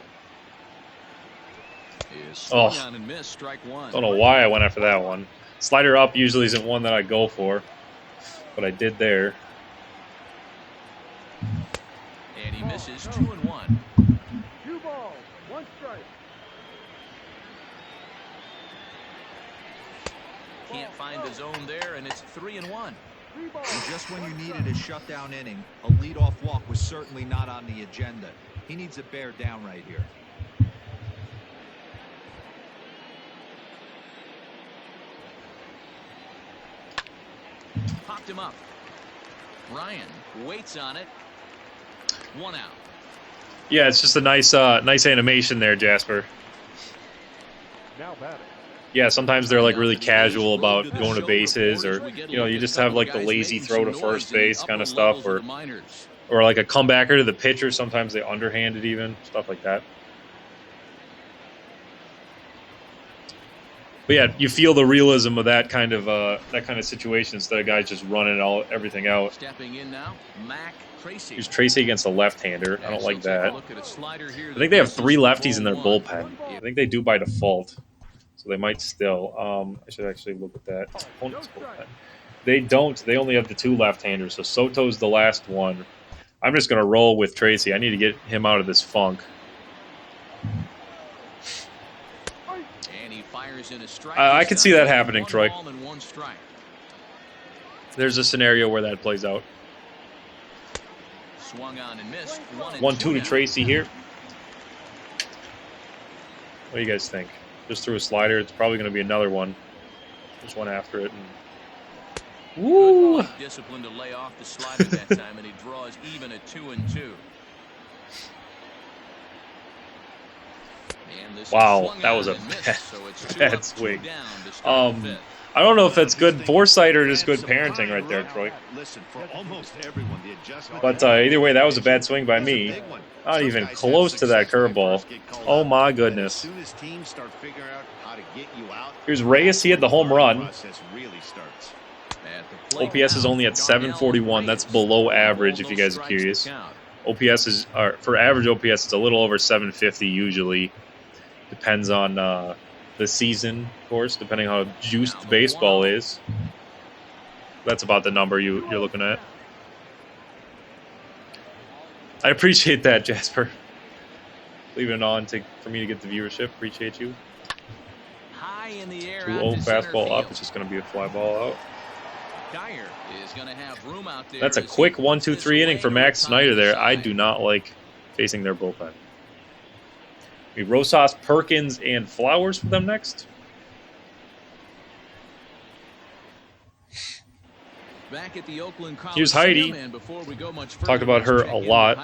is swung on and missed, strike 1. Don't know why I went after that one. Slider up usually isn't one that I go for, but I did there. And he misses, 2-1. 2 balls, 1 strike. Can't find the zone there, and it's 3-1. 3 balls. And just when you needed a shutdown inning, a leadoff walk was certainly not on the agenda. He needs to bear down right here. Popped him up. Ryan waits on it. 1 out. Yeah, it's just a nice animation there, Jasper. Now batting. Yeah, sometimes they're like really casual about going to bases, or you just have like the lazy throw to first base kind of stuff, or like a comebacker to the pitcher. Sometimes they underhand it, even stuff like that. But yeah, you feel the realism of that kind of situation instead of guys just running everything out. Stepping in now, Mac Tracy. Here's Tracy against the left-hander. I don't like that. I think they have 3 lefties in their bullpen. I think they do by default, so they might still. I should actually look at that opponent's bullpen. They don't. They only have the 2 left-handers, so Soto's the last one. I'm just going to roll with Tracy. I need to get him out of this funk. And he fires in a strike. I could see that happening, Troy. There's a scenario where that plays out. Swung on and missed. 1-2 to Tracy here. What do you guys think? Just threw a slider. It's probably going to be another one. Just one after it. And... Woo! Disciplined to lay off the slider that time, and he draws even at 2-2. Wow, that was a bad swing. I don't know if that's good foresight or just good parenting right there, Troy. But either way, that was a bad swing by me. Not even close to that curveball. Oh my goodness. Here's Reyes. He had the home run. OPS is only at 741. That's below average, if you guys are curious. OPS is, for average OPS, it's a little over 750 usually. Depends on the season, of course, depending on how juiced baseball is. That's about the number you're looking at. I appreciate that, Jasper. Leaving it on for me to get the viewership. Appreciate you. 2-0 fastball up. It's just going to be a fly ball out. That's a quick 1-2-3 inning for Max Snyder there. I do not like facing their bullpen. We have Rosas, Perkins, and Flowers for them next. Back at the Oakland Here's Heidi. Talked about her a lot.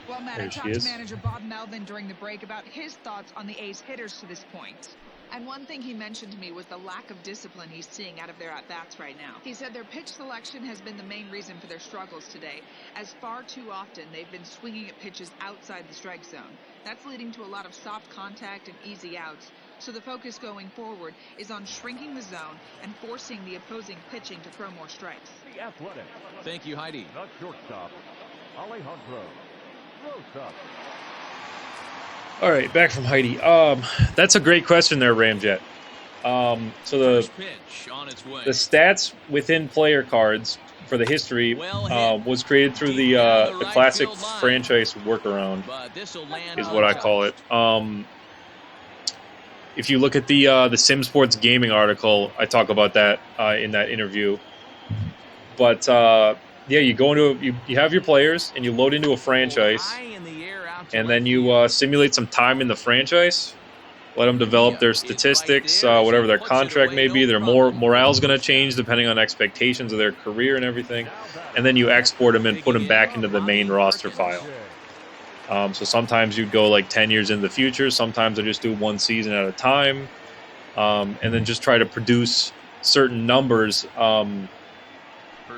Well, Matt, I talked to manager Bob Melvin during the break about his thoughts on the A's hitters to this point. And one thing he mentioned to me was the lack of discipline he's seeing out of their at-bats right now. He said their pitch selection has been the main reason for their struggles today, as far too often they've been swinging at pitches outside the strike zone. That's leading to a lot of soft contact and easy outs. So the focus going forward is on shrinking the zone and forcing the opposing pitching to throw more strikes. The Athletic. Thank you, Heidi. Not shortstop. Alejandro Rosas. All right, back from Heidi. That's a great question there, Ramjet. So the stats within player cards for the history was created through the classic franchise workaround, is what I call it. If you look at the Sim Sports Gaming article, I talk about that in that interview. But yeah, you go into you have your players and you load into a franchise. And then you simulate some time in the franchise, let them develop their statistics, whatever their contract may be. Their morale's going to change depending on expectations of their career and everything. And then you export them and put them back into the main roster file. So sometimes you'd go like 10 years in the future. Sometimes I just do one season at a time. And then just try to produce certain numbers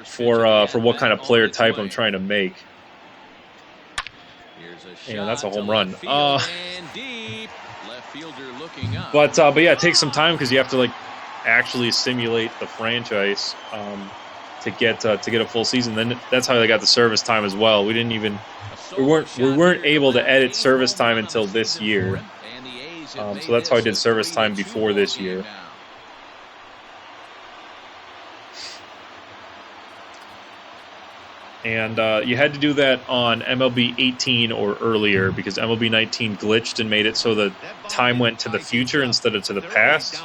for what kind of player type I'm trying to make. And that's a home run. But yeah, it takes some time because you have to like actually simulate the franchise to get a full season. Then that's how they got the service time as well. We weren't able to edit service time until this year. So that's how I did service time before this year. And you had to do that on MLB 18 or earlier because MLB 19 glitched and made it so the time went to the future instead of to the past.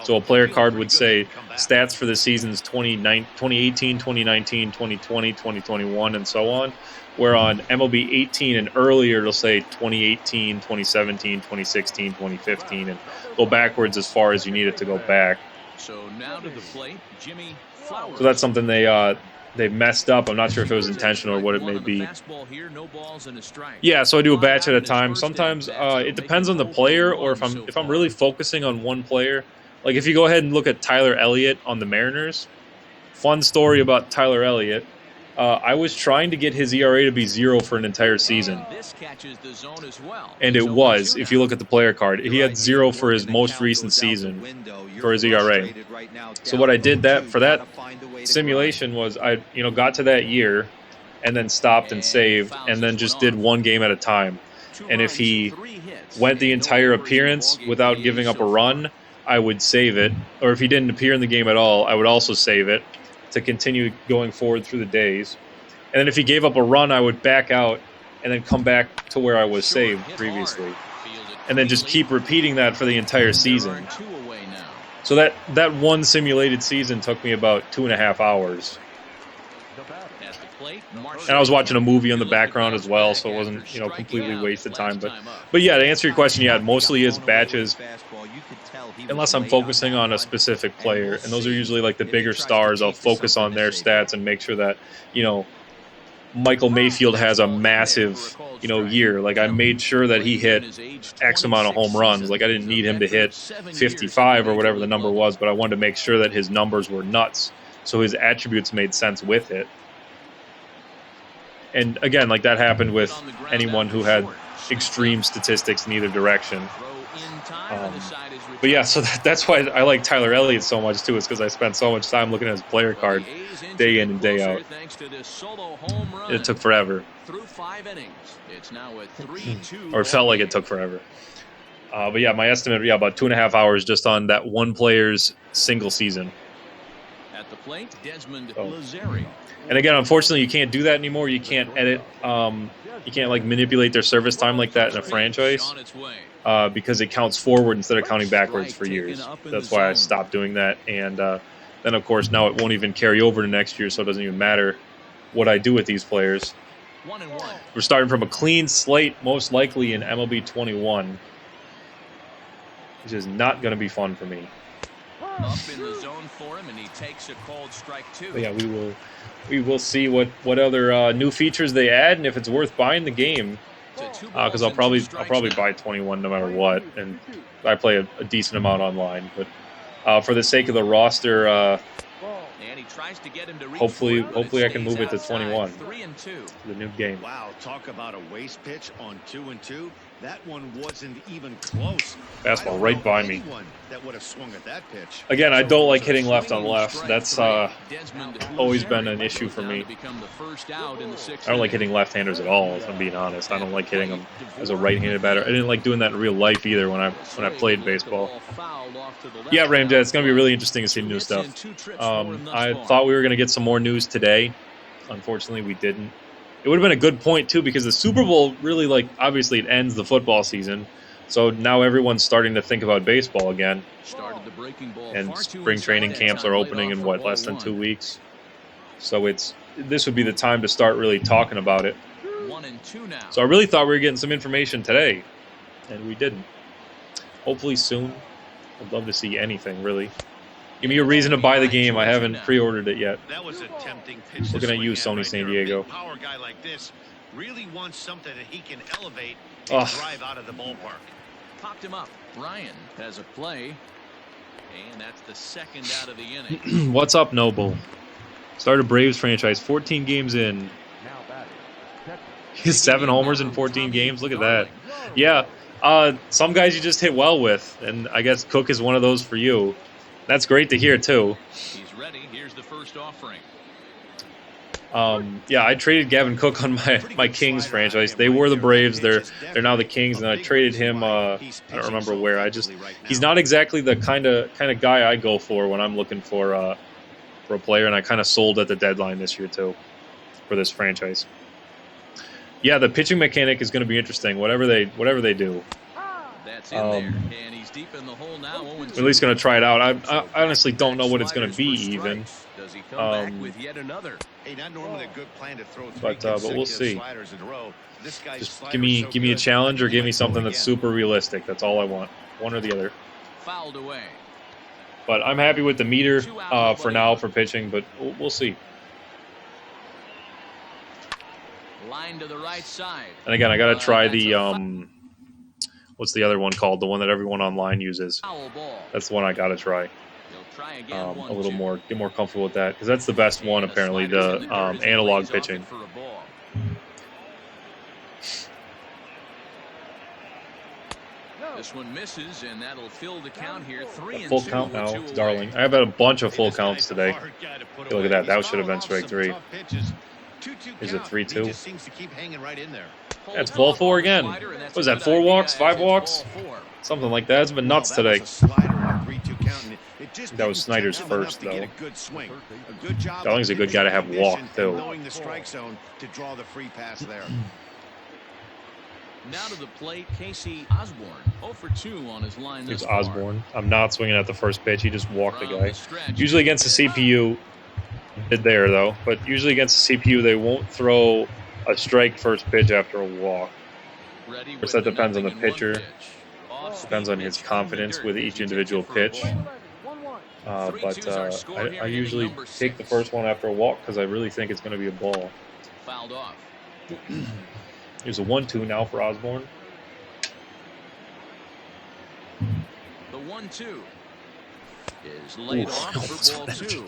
So a player card would say stats for the seasons 2018, 2019, 2020, 2021, and so on. Where on MLB 18 and earlier, it'll say 2018, 2017, 2016, 2015, and go backwards as far as you need it to go back. So now to the plate, Jimmy Flowers. So that's something they messed up. I'm not sure if it was intentional or what it may be. Yeah, so I do a batch at a time. Sometimes it depends on the player, or if I'm really focusing on one player. Like if you go ahead and look at Tyler Elliott on the Mariners, fun story about Tyler Elliott. I was trying to get his ERA to be 0 for an entire season. And it was, if you look at the player card. He had 0 for his most recent season for his ERA. So what I did for that simulation was I got to that year and then stopped and saved and then just did one game at a time. And if he went the entire appearance without giving up a run, I would save it. Or if he didn't appear in the game at all, I would also save it to continue going forward through the days. And then if he gave up a run, I would back out and then come back to where I was saved previously. And then just keep repeating that for the entire season. So that one simulated season took me about 2.5 hours. And I was watching a movie in the background as well, so it wasn't, completely wasted time. But yeah, to answer your question, yeah, it mostly is batches, unless I'm focusing on a specific player. And those are usually like the bigger stars. I'll focus on their stats and make sure that, Michael Mayfield has a massive, year. Like I made sure that he hit X amount of home runs. Like I didn't need him to hit 55 or whatever the number was, but I wanted to make sure that his numbers were nuts, so his attributes made sense with it. And again, like that happened with anyone who had extreme statistics in either direction. But yeah, so that's why I like Tyler Elliott so much too. Is because I spent so much time looking at his player card day in and day out. It took forever. Or it felt like it took forever. But yeah, my estimate, about 2.5 hours just on that one player's single season. At the plate, Desmond Lazeri. And again, unfortunately, you can't do that anymore. You can't edit. You can't manipulate their service time like that in a franchise because it counts forward instead of counting backwards for years. That's why I stopped doing that. And then, of course, now it won't even carry over to next year, so it doesn't even matter what I do with these players. We're starting from a clean slate, most likely in MLB 21, which is not going to be fun for me. Up in the zone for him, and he takes a called strike two. But yeah, we will see what other new features they add, and if it's worth buying the game. Because I'll probably buy 21 no matter what, and I play a decent amount online. But for the sake of the roster, and he tries to get him to hopefully I can move it to 21. The new game. Wow, talk about a waste pitch on 2-2. That one wasn't even close. Fastball right by me. That would have swung at that pitch. Again, I don't like hitting left on left. That's always been an issue for me. I don't like hitting left-handers at all, if I'm being honest. I don't like hitting them as a right-handed batter. I didn't like doing that in real life either when I played baseball. Yeah, Ramjet, it's going to be really interesting to see new stuff. I thought we were going to get some more news today. Unfortunately, we didn't. It would have been a good point, too, because the Super Bowl really, obviously it ends the football season. So now everyone's starting to think about baseball again. And spring training camps are opening in, less than 2 weeks? So this would be the time to start really talking about it. So I really thought we were getting some information today, and we didn't. Hopefully soon. I'd love to see anything, really. Give me a reason to buy the game. I haven't pre-ordered it yet. That was a tempting pitch. Looking at you, Sony San Diego. A power guy like this really wants something that he can elevate and drive out of the ballpark. Popped him up. Ryan has a play, and that's the second out of the inning. What's up, Noble? Started Braves franchise, 14 games in. He's 7 homers in 14 games. Look at that. Yeah, some guys you just hit well with, and I guess Cook is one of those for you. That's great to hear, too. He's ready. Here's the first offering. Yeah, I traded Gavin Cook on my Kings franchise. They were the Braves. They're now the Kings, and I traded him. I don't remember where. He's not exactly the kind of guy I go for when I'm looking for a player, and I kind of sold at the deadline this year too for this franchise. Yeah, the pitching mechanic is going to be interesting. Whatever they do. That's in there, and he's deep in the hole now. We're at least going to try it out. I honestly don't know what it's going to be even. Does he come back with yet another? Hey, not normally a good plan to throw but we'll see. Sliders in a row. This guy's just give me a challenge or give me something that's super realistic. That's all I want. One or the other. Fouled away. But I'm happy with the meter for now for pitching, but we'll see. Line to the right side. And again, I got to try the what's the other one called? The one that everyone online uses. That's the one I got to try. A little more, get more comfortable with that because that's the best one apparently. The analog pitching. This one misses, and that'll fill the count here. 3-2. Full count now, darling. I have had a bunch of full counts today. Hey, look at that. That should have been strike 3. Is it 3-2? That's ball 4 again. What was that? 4 walks? 5 walks? Something like that. It's been nuts today. That was Snyder's first, though. A good swing. A good job. Darling's a good guy to have walk, too. Knowing the strike zone to draw the free pass there. Now to the plate, Casey Osborne. 0 for 2 on his line this far. Osborne. I'm not swinging at the first pitch. He just walked the guy. Usually against the CPU, did there though. But usually against the CPU, they won't throw a strike first pitch after a walk. Of course, that depends on the pitcher. Depends on his confidence with each individual pitch. But I usually take the first one after a walk because I really think it's going to be a ball. Fouled off. Here's a 1-2 now for Osborne. The 1-2 is laid off for ball 2.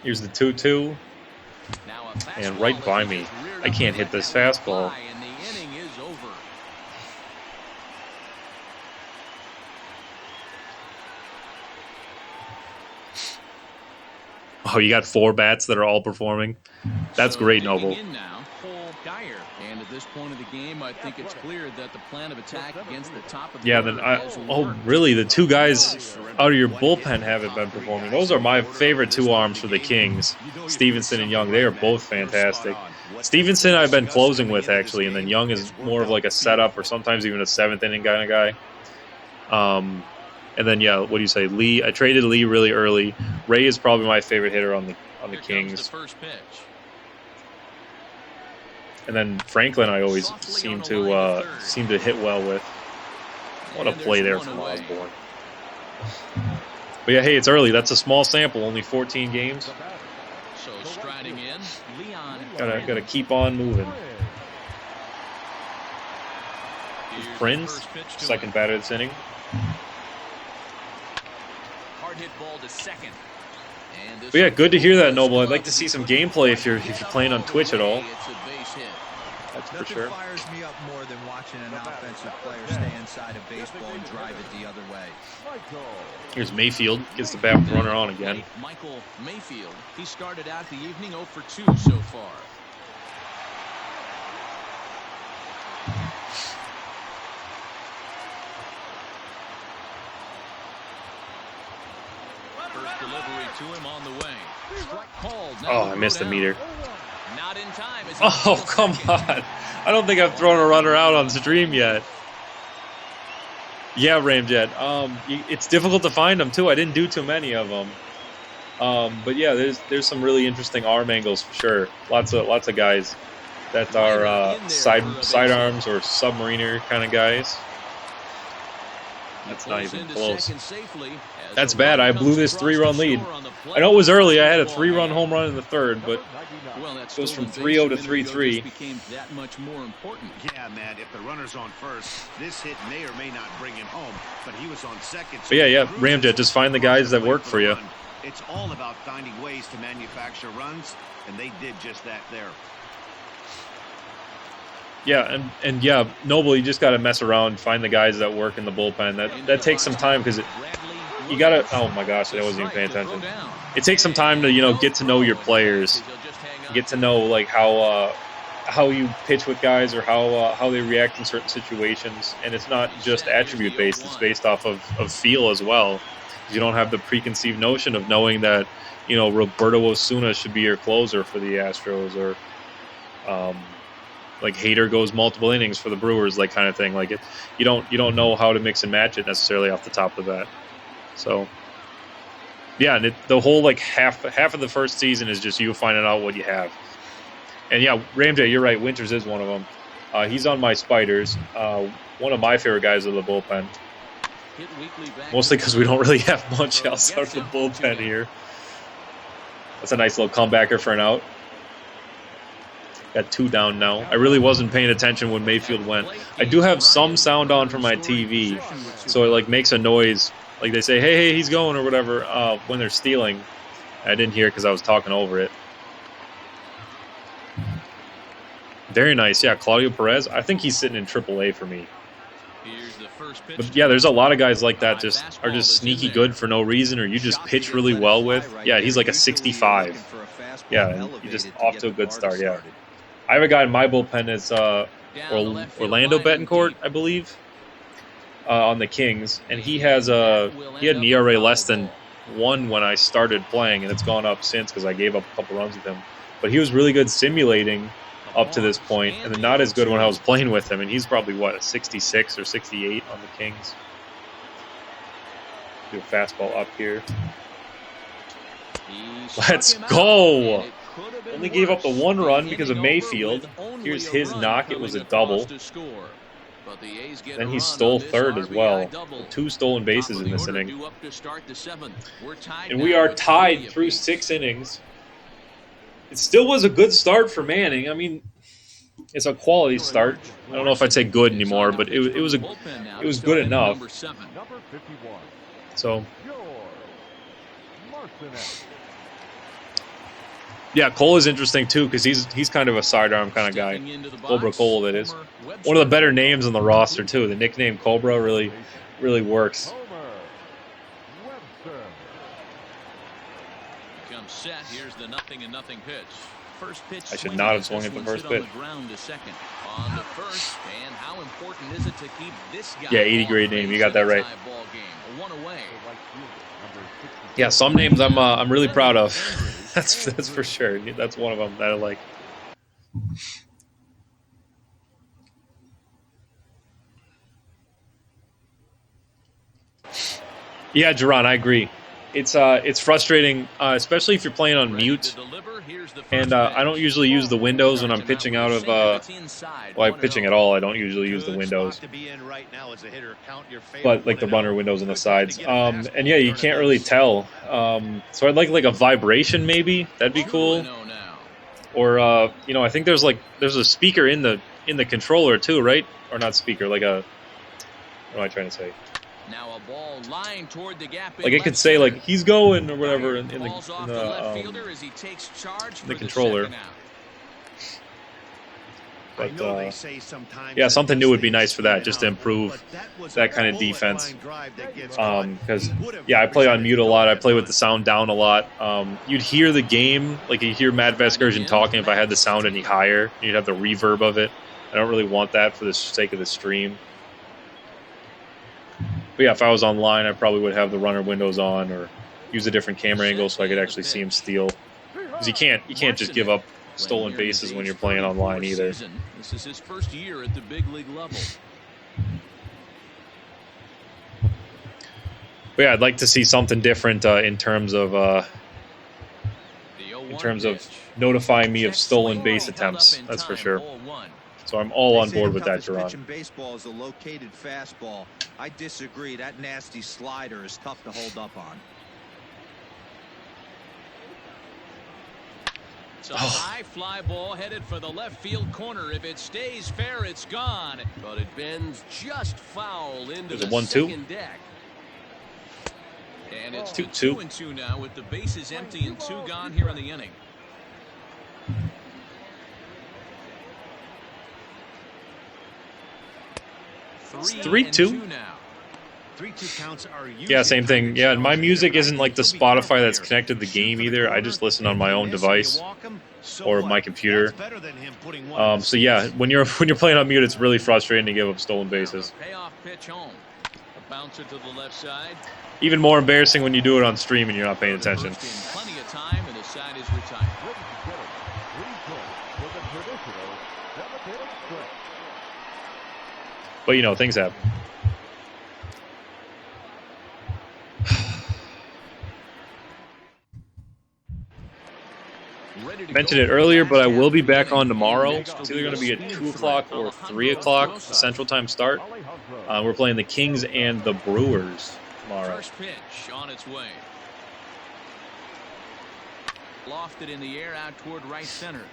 Here's the 2-2. And right by me. I can't hit this fastball. And the inning is over. Oh, you got 4 bats that are all performing. That's great, Noble. And at this point of the game, I think it's clear that the plan of attack against the top of the really, the 2 guys out of your bullpen haven't been performing. Those are my favorite 2 arms for the Kings, Stevenson and Young. They are both fantastic. Stevenson I've been closing with, actually, and then Young is more of like a setup or sometimes even a 7th inning kind of guy. And then, yeah, what do you say? Lee. I traded Lee really early. Ray is probably my favorite hitter on the Kings. First pitch. And then Franklin, I always seem to hit well with. What a play there from Osborne. But yeah, hey, it's early. That's a small sample, only 14 games. So striding in, Leon. Gotta keep on moving. Prince, second batter this inning. Hard hit ball to second. But yeah, good to hear that, Noble. I'd like to see some gameplay if you're playing on Twitch at all. That's for sure. Nothing fires me up more than watching an offensive player stay inside a baseball and drive it the other way. Here's Mayfield, gets the bat with the runner on again. Michael Mayfield. He started out the evening 0 for 2 so far. First delivery to him on the way. Strike called. Oh, I missed the meter. Not in time. Oh, come on. I don't think I've thrown a runner out on stream yet. Yeah, Ramjet. It's difficult to find them, too. I didn't do too many of them. But, yeah, there's some really interesting arm angles for sure. Lots of guys that are sidearms or submariner kind of guys. That's not even close. That's bad. I blew this 3-run lead. I know it was early. I had a 3-run home run in the third, but it goes from 3-0 to 3-3. Yeah, man, if the runner's on first, this hit may or may not bring him home, but he was on second. But yeah, Ramjet, just find the guys that work for you. It's all about finding ways to manufacture runs, and they did just that there. Yeah, and yeah, Noble, you just got to mess around, find the guys that work in the bullpen. That takes some time because you got to. Oh my gosh, I wasn't even paying attention. It takes some time to get to know your players, get to know like how you pitch with guys or how they react in certain situations. And it's not just attribute based; it's based off of feel as well. You don't have the preconceived notion of knowing that Roberto Osuna should be your closer for the Astros or. Like Hader goes multiple innings for the Brewers, like kind of thing. Like you don't know how to mix and match it necessarily off the top of the bat. So yeah, and the whole like half of the first season is just you finding out what you have. And yeah, Ramjay, you're right. Winters is one of them. He's on my Spiders. One of my favorite guys of the bullpen. Mostly because we don't really have much else out of the bullpen here. That's a nice little comebacker for an out. Got 2 down now. I really wasn't paying attention when Mayfield went. I do have some sound on from my TV, so it like makes a noise. Like they say, hey, he's going or whatever when they're stealing. I didn't hear because I was talking over it. Very nice. Yeah, Claudio Perez. I think he's sitting in AAA for me. But yeah, there's a lot of guys like that are just sneaky good for no reason, or you just pitch really well with. Yeah, he's like a 65. Yeah, and you're just off to a good start. Yeah. I have a guy in my bullpen that's Orlando Betancourt, I believe. on the Kings, and he had an ERA less than 1 when I started playing, and it's gone up since because I gave up a couple runs with him. But he was really good simulating up to this point, and then not as good when I was playing with him. And he's probably what, a 66 or 68 on the Kings. Do a fastball up here. Let's go! Only gave up the 1 run because of Mayfield. Here's his knock. It was a double. Then he stole third as well. 2 stolen bases in this inning. And we are tied through 6 innings. It still was a good start for Manning. I mean, it's a quality start. I don't know if I'd say good anymore, but it was good enough. So, yeah, Cole is interesting too because he's kind of a sidearm kind of guy. Cobra Cole, that is. One of the better names on the roster too. The nickname Cobra really works. Comes set. Here's the 0-0 pitch. First pitch. I should not have swung at the first pitch. On to first, and how important is it to keep this guy? Yeah, 80 grade name. You got that right. Yeah, some names I'm really proud of. That's for sure. That's one of them that I like. Yeah, Jerron, I agree. It's frustrating, especially if you're playing on mute. And I don't usually use the windows when I'm pitching out of. I'm pitching at all. I don't usually use the windows. But like the runner windows on the sides. And yeah, you can't really tell. So I'd like a vibration maybe. That'd be cool. Or I think there's a speaker in the controller too, right? Or not speaker, like a. What am I trying to say? Now a ball lying toward the gap. Like it could say like he's going or whatever in the controller. But yeah, something new would be nice for that, just to improve that kind of defense. Because I play on mute a lot. I play with the sound down a lot. You'd hear the game, like you hear Matt Vasgersian talking. If I had the sound any higher, you'd have the reverb of it. I don't really want that for the sake of the stream. But yeah, if I was online, I probably would have the runner windows on or use a different camera angle so I could actually see him steal. Because you can't just give up stolen bases when you're playing online either. This is his first year at the big league level. But yeah, I'd like to see something different in terms of notifying me of stolen base attempts. That's for sure. So I'm all on board with that, Jerron. Baseball is a located fastball. I disagree. That nasty slider is tough to hold up on. It's a high fly ball headed for the left field corner. If it stays fair, it's gone. But it bends just foul into the second deck. And it's 2-2 now with the bases empty and 2 gone here in the inning. It's 3-2 now. 3-2 counts are yeah, same thing. Yeah, my music isn't like the Spotify that's connected to the game either. I just listen on my own device or my computer. So yeah, when you're playing on mute, it's really frustrating to give up stolen bases. Payoff pitch home. A bouncer to the left side. Even more embarrassing when you do it on stream and you're not paying attention. Plenty of time, and the side is retired. But things happen. Mentioned it earlier, but I will be back on tomorrow. It's either going to be at 2 o'clock or 3 o'clock Central Time start. We're playing the Kings and the Brewers tomorrow. First pitch on its way. Lofted in the air out toward right center.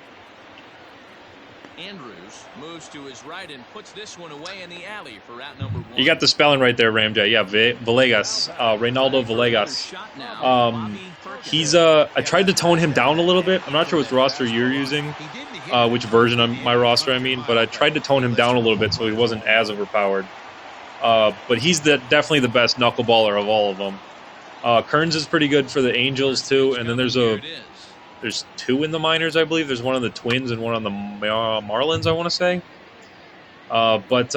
Andrews moves to his right and puts this one away in the alley for out number 1. You got the spelling right there, Ramjay. Yeah, Villegas, Reynaldo Villegas. He's I tried to tone him down a little bit. I'm not sure which roster you're using, which version of my roster I mean, but I tried to tone him down a little bit so he wasn't as overpowered. But he's definitely the best knuckleballer of all of them. Kearns is pretty good for the Angels too, and then there's 2 in the minors, I believe. There's one on the Twins and one on the Marlins, I want to say. But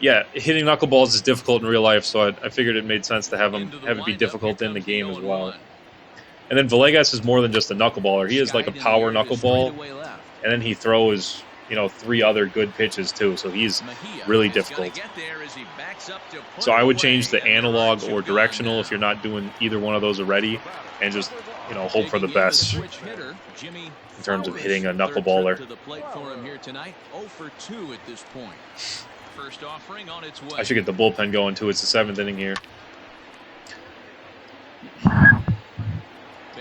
yeah, hitting knuckleballs is difficult in real life, so I figured it made sense to have it be difficult in the game as well. And then Villegas is more than just a knuckleballer. He is like a power knuckleball, and then he throws, 3 other good pitches too, so he's really difficult. So I would change the analog or directional if you're not doing either one of those already, and just, hope for the best in terms of hitting a knuckleballer. I should get the bullpen going too. It's the 7th inning here.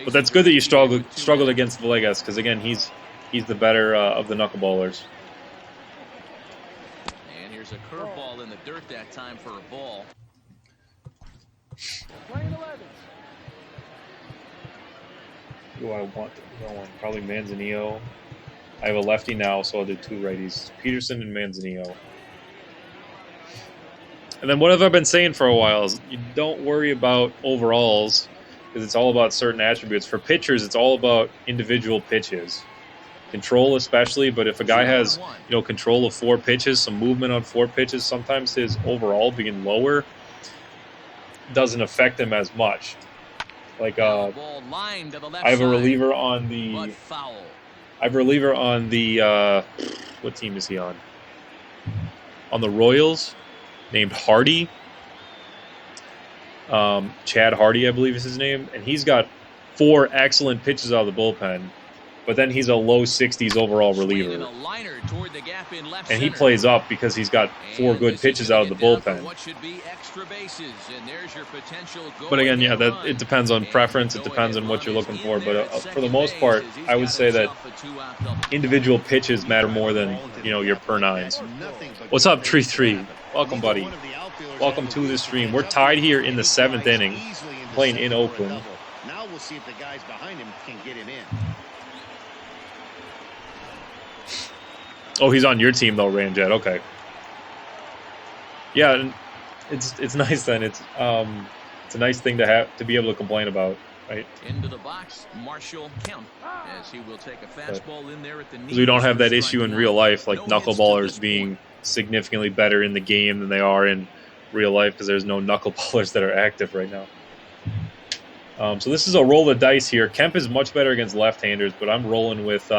But that's good that you struggled against Villegas, because again, he's the better of the knuckleballers. And here's a curveball in the dirt that time for a ball. Who do I want to go on? Probably Manzanillo. I have a lefty now, so I'll do 2 righties. Peterson and Manzanillo. And then what have I been saying for a while is you don't worry about overalls, because it's all about certain attributes. For pitchers, it's all about individual pitches. Control especially, but if a guy has, control of 4 pitches, some movement on 4 pitches, sometimes his overall being lower doesn't affect him as much. Like I have a reliever on the what team is he on? On the Royals, named Hardy. Chad Hardy, I believe is his name, and he's got 4 excellent pitches out of the bullpen, but then he's a low 60s overall reliever, and he plays up because he's got 4 good pitches out of the bullpen. But again, yeah, that it depends on preference. It depends on what you're looking for. But for the most part, I would say that individual pitches matter more than your per nines. What's up, Tree 3? Welcome, buddy. Welcome to the stream. We're tied here in the 7th inning, playing in Oakland. Now we'll see if the guys behind him can get him in. Oh, he's on your team though, Ramjet. Okay. Yeah, it's nice then. It's a nice thing to be able to complain about, right? Into the box, Marshall count as he will take a fastball in there at the knee. Because we don't have that issue in real life, like knuckleballers being significantly better in the game than they are in real life, because there's no knuckleballers that are active right now. So this is a roll of dice here. Kemp is much better against left-handers, but I'm rolling with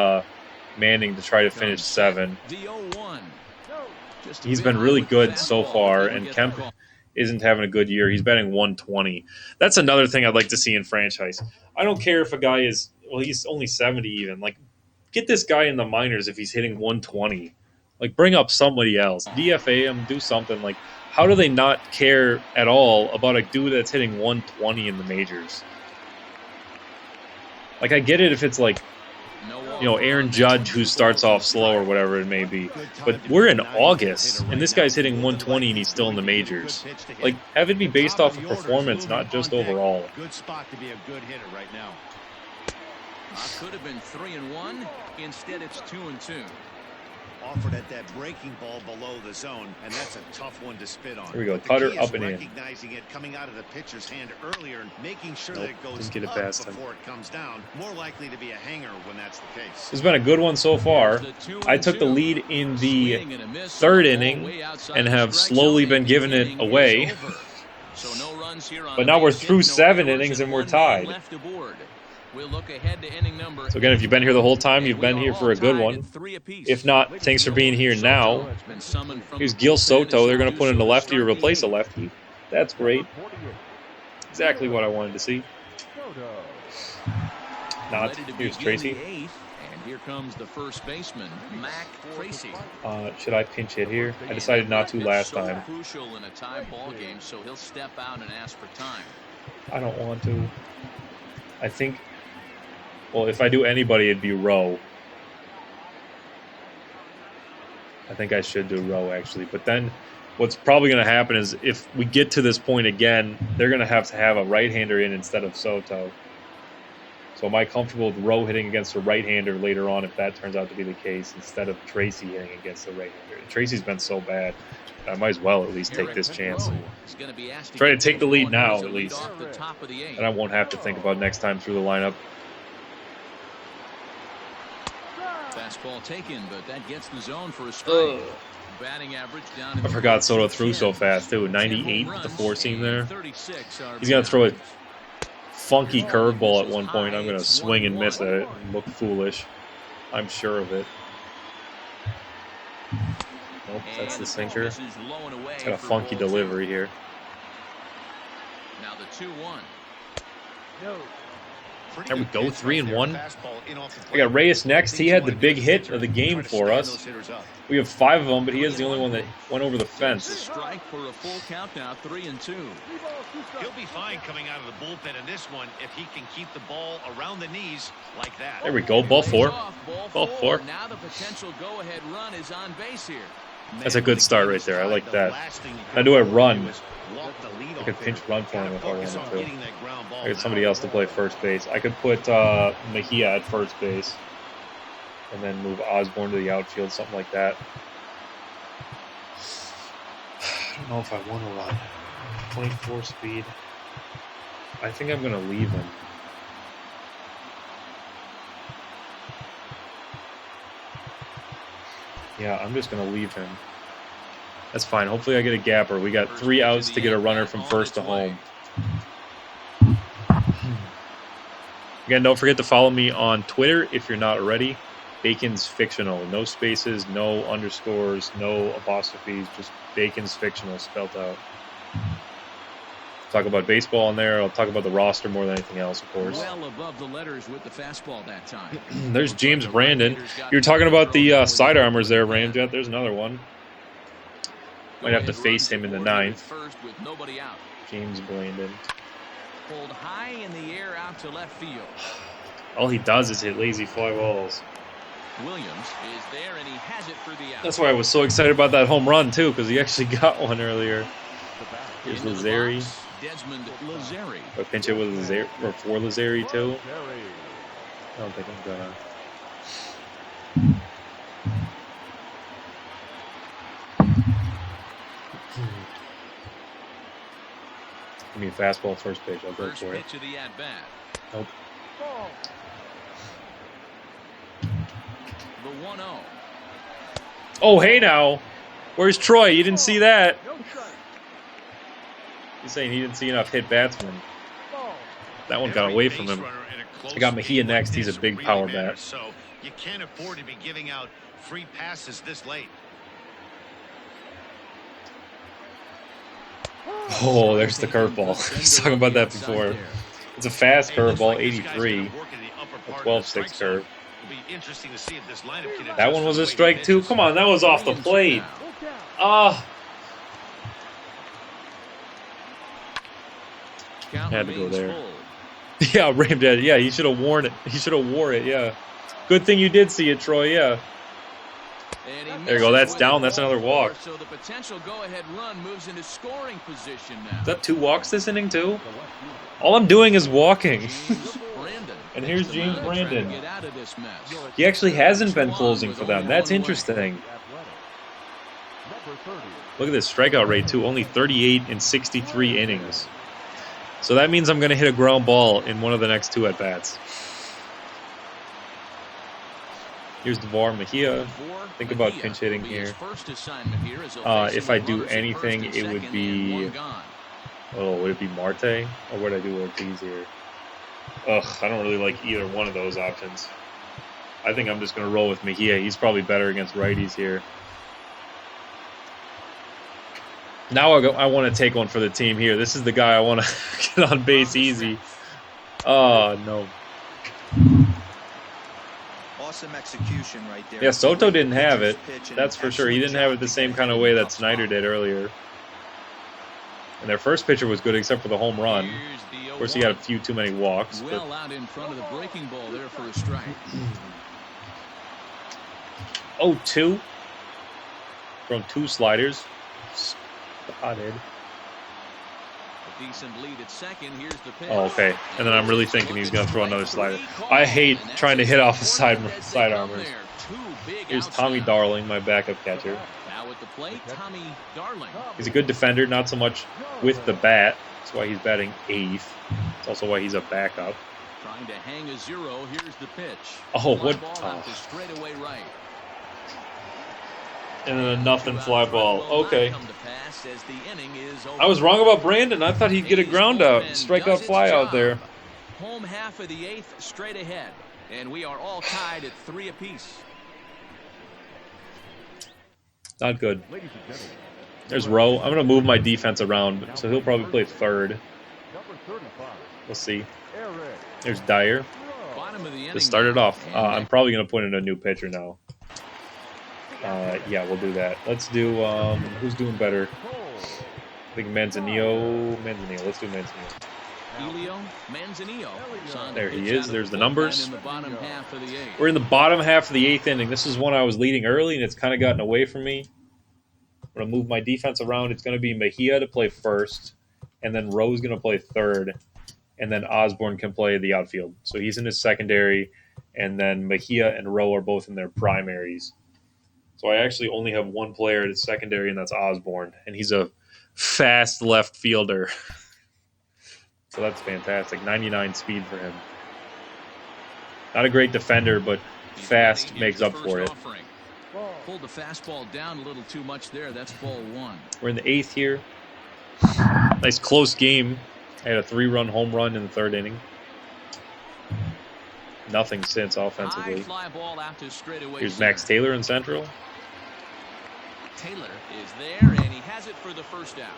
Manning to try to finish 7. He's been really good so far, and Kemp isn't having a good year. He's batting 120. That's another thing I'd like to see in franchise. I don't care if a guy is, he's only 70 even. Like, get this guy in the minors if he's hitting 120. Like, bring up somebody else. DFA him, do something. Like, how do they not care at all about a dude that's hitting 120 in the majors? Like, I get it if it's like, Aaron Judge, who starts off slow or whatever it may be. But we're in August, and this guy's hitting 120 and he's still in the majors. Like, have it be based off of performance, not just overall. Good spot to be a good hitter right now. Could have been 3-1. Instead, it's 2-2. Offered at that breaking ball below the zone, and that's a tough one to spit on. Here we go, cutter up and in. Recognizing it coming out of the pitcher's hand earlier and making sure that it goes didn't get it up past him. before it comes down. More likely to be a hanger when that's the case. This has been a good one so far. I took the lead in the 3rd inning and have slowly been giving it away. But now we're through 7 innings and we're tied. We'll look ahead to inning number. So again, if you've been here the whole time, you've been here for a good one. If not, thanks for being here now. Here's Gil Soto. They're going to put in a lefty or replace a lefty. That's great. Exactly what I wanted to see. Not. Here's Tracy. And here comes the first baseman, Mac Tracy. Should I pinch hit here? I decided not to last time. Crucial in a tie ball game, so he'll step out and ask for time. I don't want to. I think. Well, if I do anybody, it'd be Rowe. I think I should do Rowe, actually. But then what's probably going to happen is if we get to this point again, they're going to have a right-hander in instead of Soto. So am I comfortable with Rowe hitting against a right-hander later on if that turns out to be the case instead of Tracy hitting against a right-hander? Tracy's been so bad. I might as well at least take this chance. Try to take the lead now, at least. And I won't have to think about next time through the lineup. Fastball taken, but that gets the zone for a strike. batting average down in I the forgot Soto threw so fast too. 98 with the four seam there. 36 He's gonna throw a RBIs. funky Ball curveball at finishes one point. I'm high. gonna It's swing and miss 1-1. it and look foolish. I'm sure of it. Nope, that's the sinker. It's got a funky delivery here. Now the 2-1. There we go, 3-1. I got Reyes next. He had the big hit of the game for us. We have 5 of them, but he is the only one that went over the fence. Strike for a full count now, 3-2. He'll be fine coming out of the bullpen in this one if he can keep the ball around the knees like that. There we go, ball 4. Ball 4. Now the potential go-ahead run is on base here. That's a good start right there. I like that. Now do I run? I could pinch run for him if I wanted to. I get somebody else to play first base. I could put Mejia at first base. And then move Osborne to the outfield, something like that. I don't know if I want to run. 24 speed. I think I'm going to leave him. Yeah, I'm just going to leave him. That's fine. Hopefully I get a gapper. We got 3 outs to get a runner from first to home. Again, don't forget to follow me on Twitter if you're not already. Bacon's Fictional. No spaces, no underscores, no apostrophes. Just Bacon's Fictional spelled out. Talk about baseball in there. I'll talk about the roster more than anything else, of course. Well above the letters with the fastball that time. There's James Brandon. You're talking about the sidearmers there, Ramjet. There's another one. Might have to face him in the 9th. James Brandon. Pulled high in the air out to left field. All he does is hit lazy fly balls. Williams is there and he has it for the out. That's why I was so excited about that home run too, because he actually got one earlier. Here's Lazari. Desmond Lazari. If I pinch it with Lazari or for Lazari too. I don't think I'm gonna. Give me a fastball first pitch. I'll go for it. Nope. The 1-0. Oh, hey now. Where's Troy? You didn't see that. He's saying he didn't see enough hit batsmen. That one got away from him. I got Mejia next. He's a big power bat. So you can't afford to be giving out free passes this late. Oh, there's the curveball. I was talking about that before. It's a fast curveball, 83. A 12-6 curve. That one was a strike too? Come on, that was off the plate. Had to go there. Yeah, Ramdad. Yeah, he should have worn it. He should have wore it, yeah. Good thing you did see it, Troy, yeah. There you go, that's down. That's another walk. So the potential go-ahead run moves into scoring position now. Is that 2 walks this inning too? All I'm doing is walking. And here's James Brandon. He actually hasn't been closing for them. That's interesting. Look at this strikeout rate too. Only 38 in 63 innings. So that means I'm going to hit a ground ball in one of the next 2 at-bats. Here's DeVar Mejia. Think about pinch hitting here. If I do anything, it would be... Oh, would it be Marte? Or would I do Ortiz here? Ugh, I don't really like either one of those options. I think I'm just going to roll with Mejia. He's probably better against righties here. Now I want to take one for the team here. This is the guy I want to get on base easy. Oh, no. Awesome execution right there. Yeah, Soto didn't have it. That's for sure. He didn't have it the same kind of way that Snyder did earlier. And their first pitcher was good except for the home run. Of course, he had a few too many walks. But... Well out in front of the breaking ball there for a strike. 0-2 from 2 sliders. Spotted. A decent lead at second. Here's the pitch. Oh, okay. And then I'm really thinking he's going to throw another slider. I hate trying to hit off the side armors. Here's Tommy Darling, my backup catcher. Now at the plate, Tommy Darling. He's a good defender, not so much with the bat. That's why he's batting 8th. It's also why he's a backup. Trying to hang a 0. Here's the pitch. Oh, what? Straightaway right. And then a nothing fly ball. Okay. I was wrong about Brandon. I thought he'd get a ground out, strikeout fly out there. Home half of the 8th straight ahead. And we are all tied at 3 apiece. Not good. There's Rowe. I'm going to move my defense around, so he'll probably play third. We'll see. There's Dyer. Just started off. I'm probably going to put in a new pitcher now. Yeah, we'll do that. Let's do, who's doing better? I think Manzanillo. Let's do Manzanillo. There he is. There's the numbers. We're in the bottom half of the 8th inning. This is one I was leading early, and it's kind of gotten away from me. I'm going to move my defense around. It's going to be Mejia to play first, and then Rowe's going to play third, and then Osborne can play the outfield. So he's in his secondary, and then Mejia and Rowe are both in their primaries. So I actually only have one player at his secondary, and that's Osborne, and he's a fast left fielder. So that's fantastic. 99 speed for him. Not a great defender, but fast makes up for it. Pulled the fastball down a little too much there. That's ball 1. We're in the 8th here. Nice close game. I had a 3-run home run in the 3rd inning. Nothing since offensively. Here's Max Taylor in Central. Taylor is there, and he has it for the first out.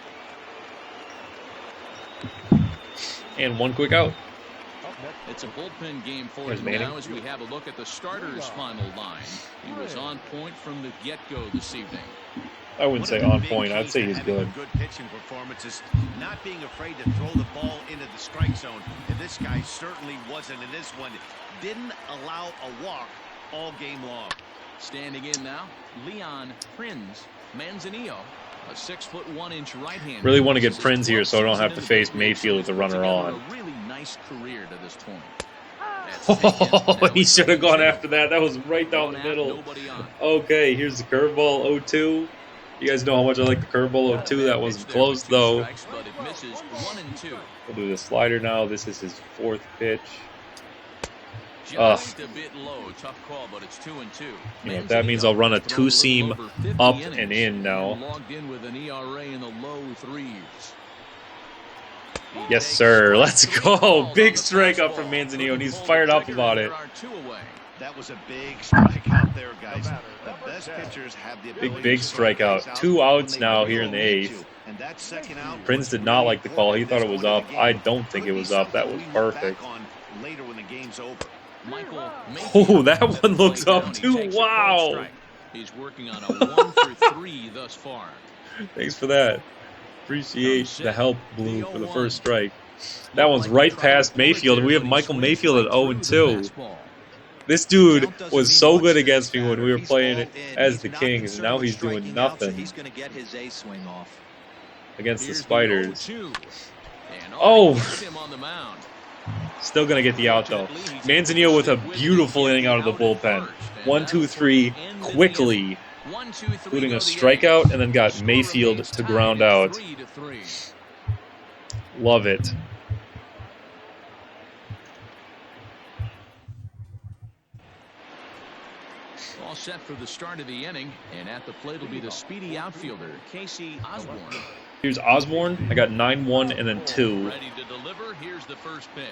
And one quick out. It's a bullpen game for him now as we have a look at the starter's final line. He was on point from the get-go this evening. I wouldn't say on point. I'd say he's good. Good pitching performances, not being afraid to throw the ball into the strike zone. And this guy certainly wasn't in this one. Didn't allow a walk all game long. Standing in now, Leon Prinz Manzanillo. A 6'1" right-hander. Really want to get Prinz here so I don't have to face Mayfield with the runner on. A really nice career to this point. Oh, he should have gone after that. That was right down the middle. Okay, here's the curveball 0-2. You guys know how much I like the curveball 0-2. That was close though. We'll do the slider now. This is his 4th pitch. Just a bit low, tough call, but it's 2-2. You know, that means I'll run a 2-seam up and in now. Logged in with an ERA in the low 3s. Yes, sir. Let's go. Big strikeout from Manzanillo, and he's fired up about it. That was a big strikeout there, guys. The best pitchers have the ability big strikeout. 2 outs now here in the 8th. Prinz did not like the call. He thought it was up. I don't think it was up. That was perfect. Later when the game's over. Oh, that one looks up too. Wow. He's working on a 1 for 3 thus far. Thanks for that. Appreciate the help, Blue, for the first strike. That one's right past Mayfield, and we have Michael Mayfield at 0-2. This dude was so good against me when we were playing as the Kings, and now he's doing nothing against the Spiders. Oh! Still going to get the out, though. Manzanillo with a beautiful inning out of the bullpen. 1-2-3 quickly, including a strikeout, and then got Mayfield to ground out. Love it. All set for the start of the inning, and at the plate will be the speedy outfielder, Casey Osborne. Here's Osborne. I got 9-1 and then 2. Ready to deliver. Here's the first pitch.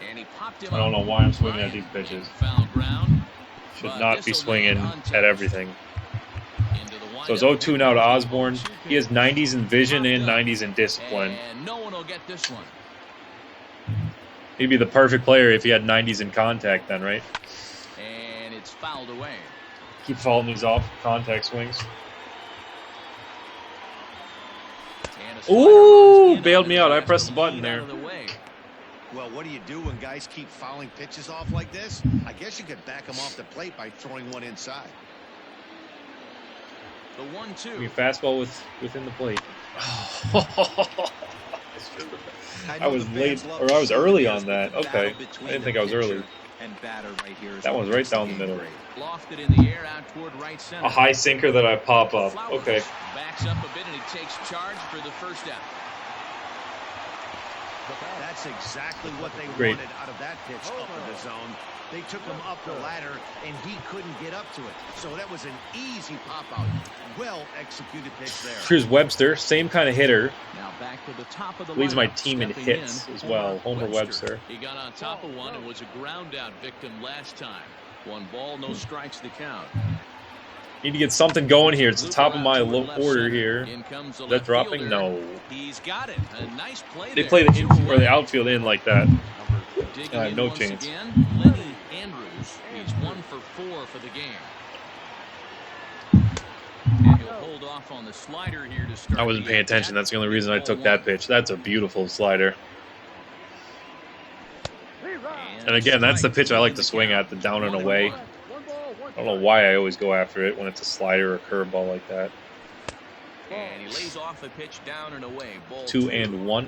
And he popped him. I don't know why I'm swinging at these pitches. Foul ground. Should not be swinging at everything. So it's 0-2 now to Osborne. He has 90s in vision and 90s in discipline. And no one will get this one. He'd be the perfect player if he had 90s in contact then, right? And it's fouled away. Keep fouling these off contact swings. Ooh, bailed me out. I pressed the button there. Well, what do you do when guys keep fouling pitches off like this? I guess you could back them off the plate by throwing one inside. The 1-2. You fastball within the plate. I was late, or I was early on that. Okay, I didn't think I was early. That one's right down the middle. Lofted in the air out toward right center. A high sinker that I pop up. Okay. Backs up a bit and he takes charge for the first out. That's exactly what they Great. wanted out of that pitch up in the zone. They took him up the ladder, and he couldn't get up to it. So that was an easy pop-out. Well-executed pitch there. Here's Webster, same kind of hitter. Now back to the top of the Leads my lineup, team in stepping hits in, as well. Homer Webster. He got on top of one and was a ground-out victim last time. 1 ball, no strikes to count. Need to get something going here. It's the top of my order here. Is that dropping? No. He's got it. A nice play They there. play the in, or the outfield in like that. No Once chance. again, Lenny Andrews. He's 1 for 4 for the game. And he'll hold off on the slider here to start. I wasn't paying attention. That's the only reason I took that pitch. That's a beautiful slider. And again, that's the pitch I like to swing at, the down and away. I don't know why I always go after it when it's a slider or curveball like that. And he lays off the pitch down and away. Ball 2-1.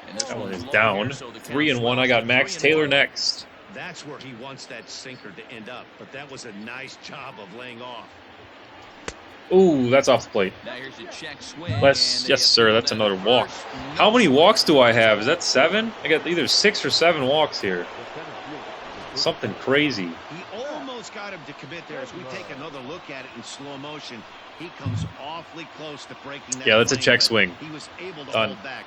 And That one is down. 3-1. I got Max Taylor next. That's where he wants that sinker to end up. But that was a nice job of laying off. Ooh, that's off the plate. Now here's a check swing. Yes, sir. That's another walk. How many walks do I have? Is that 7? I got either 6 or 7 walks here. Something crazy. He almost got him to commit there. As we take another look at it in slow motion, he comes awfully close to breaking that. Yeah, that's a frame, check but swing. He was able to Done. hold back.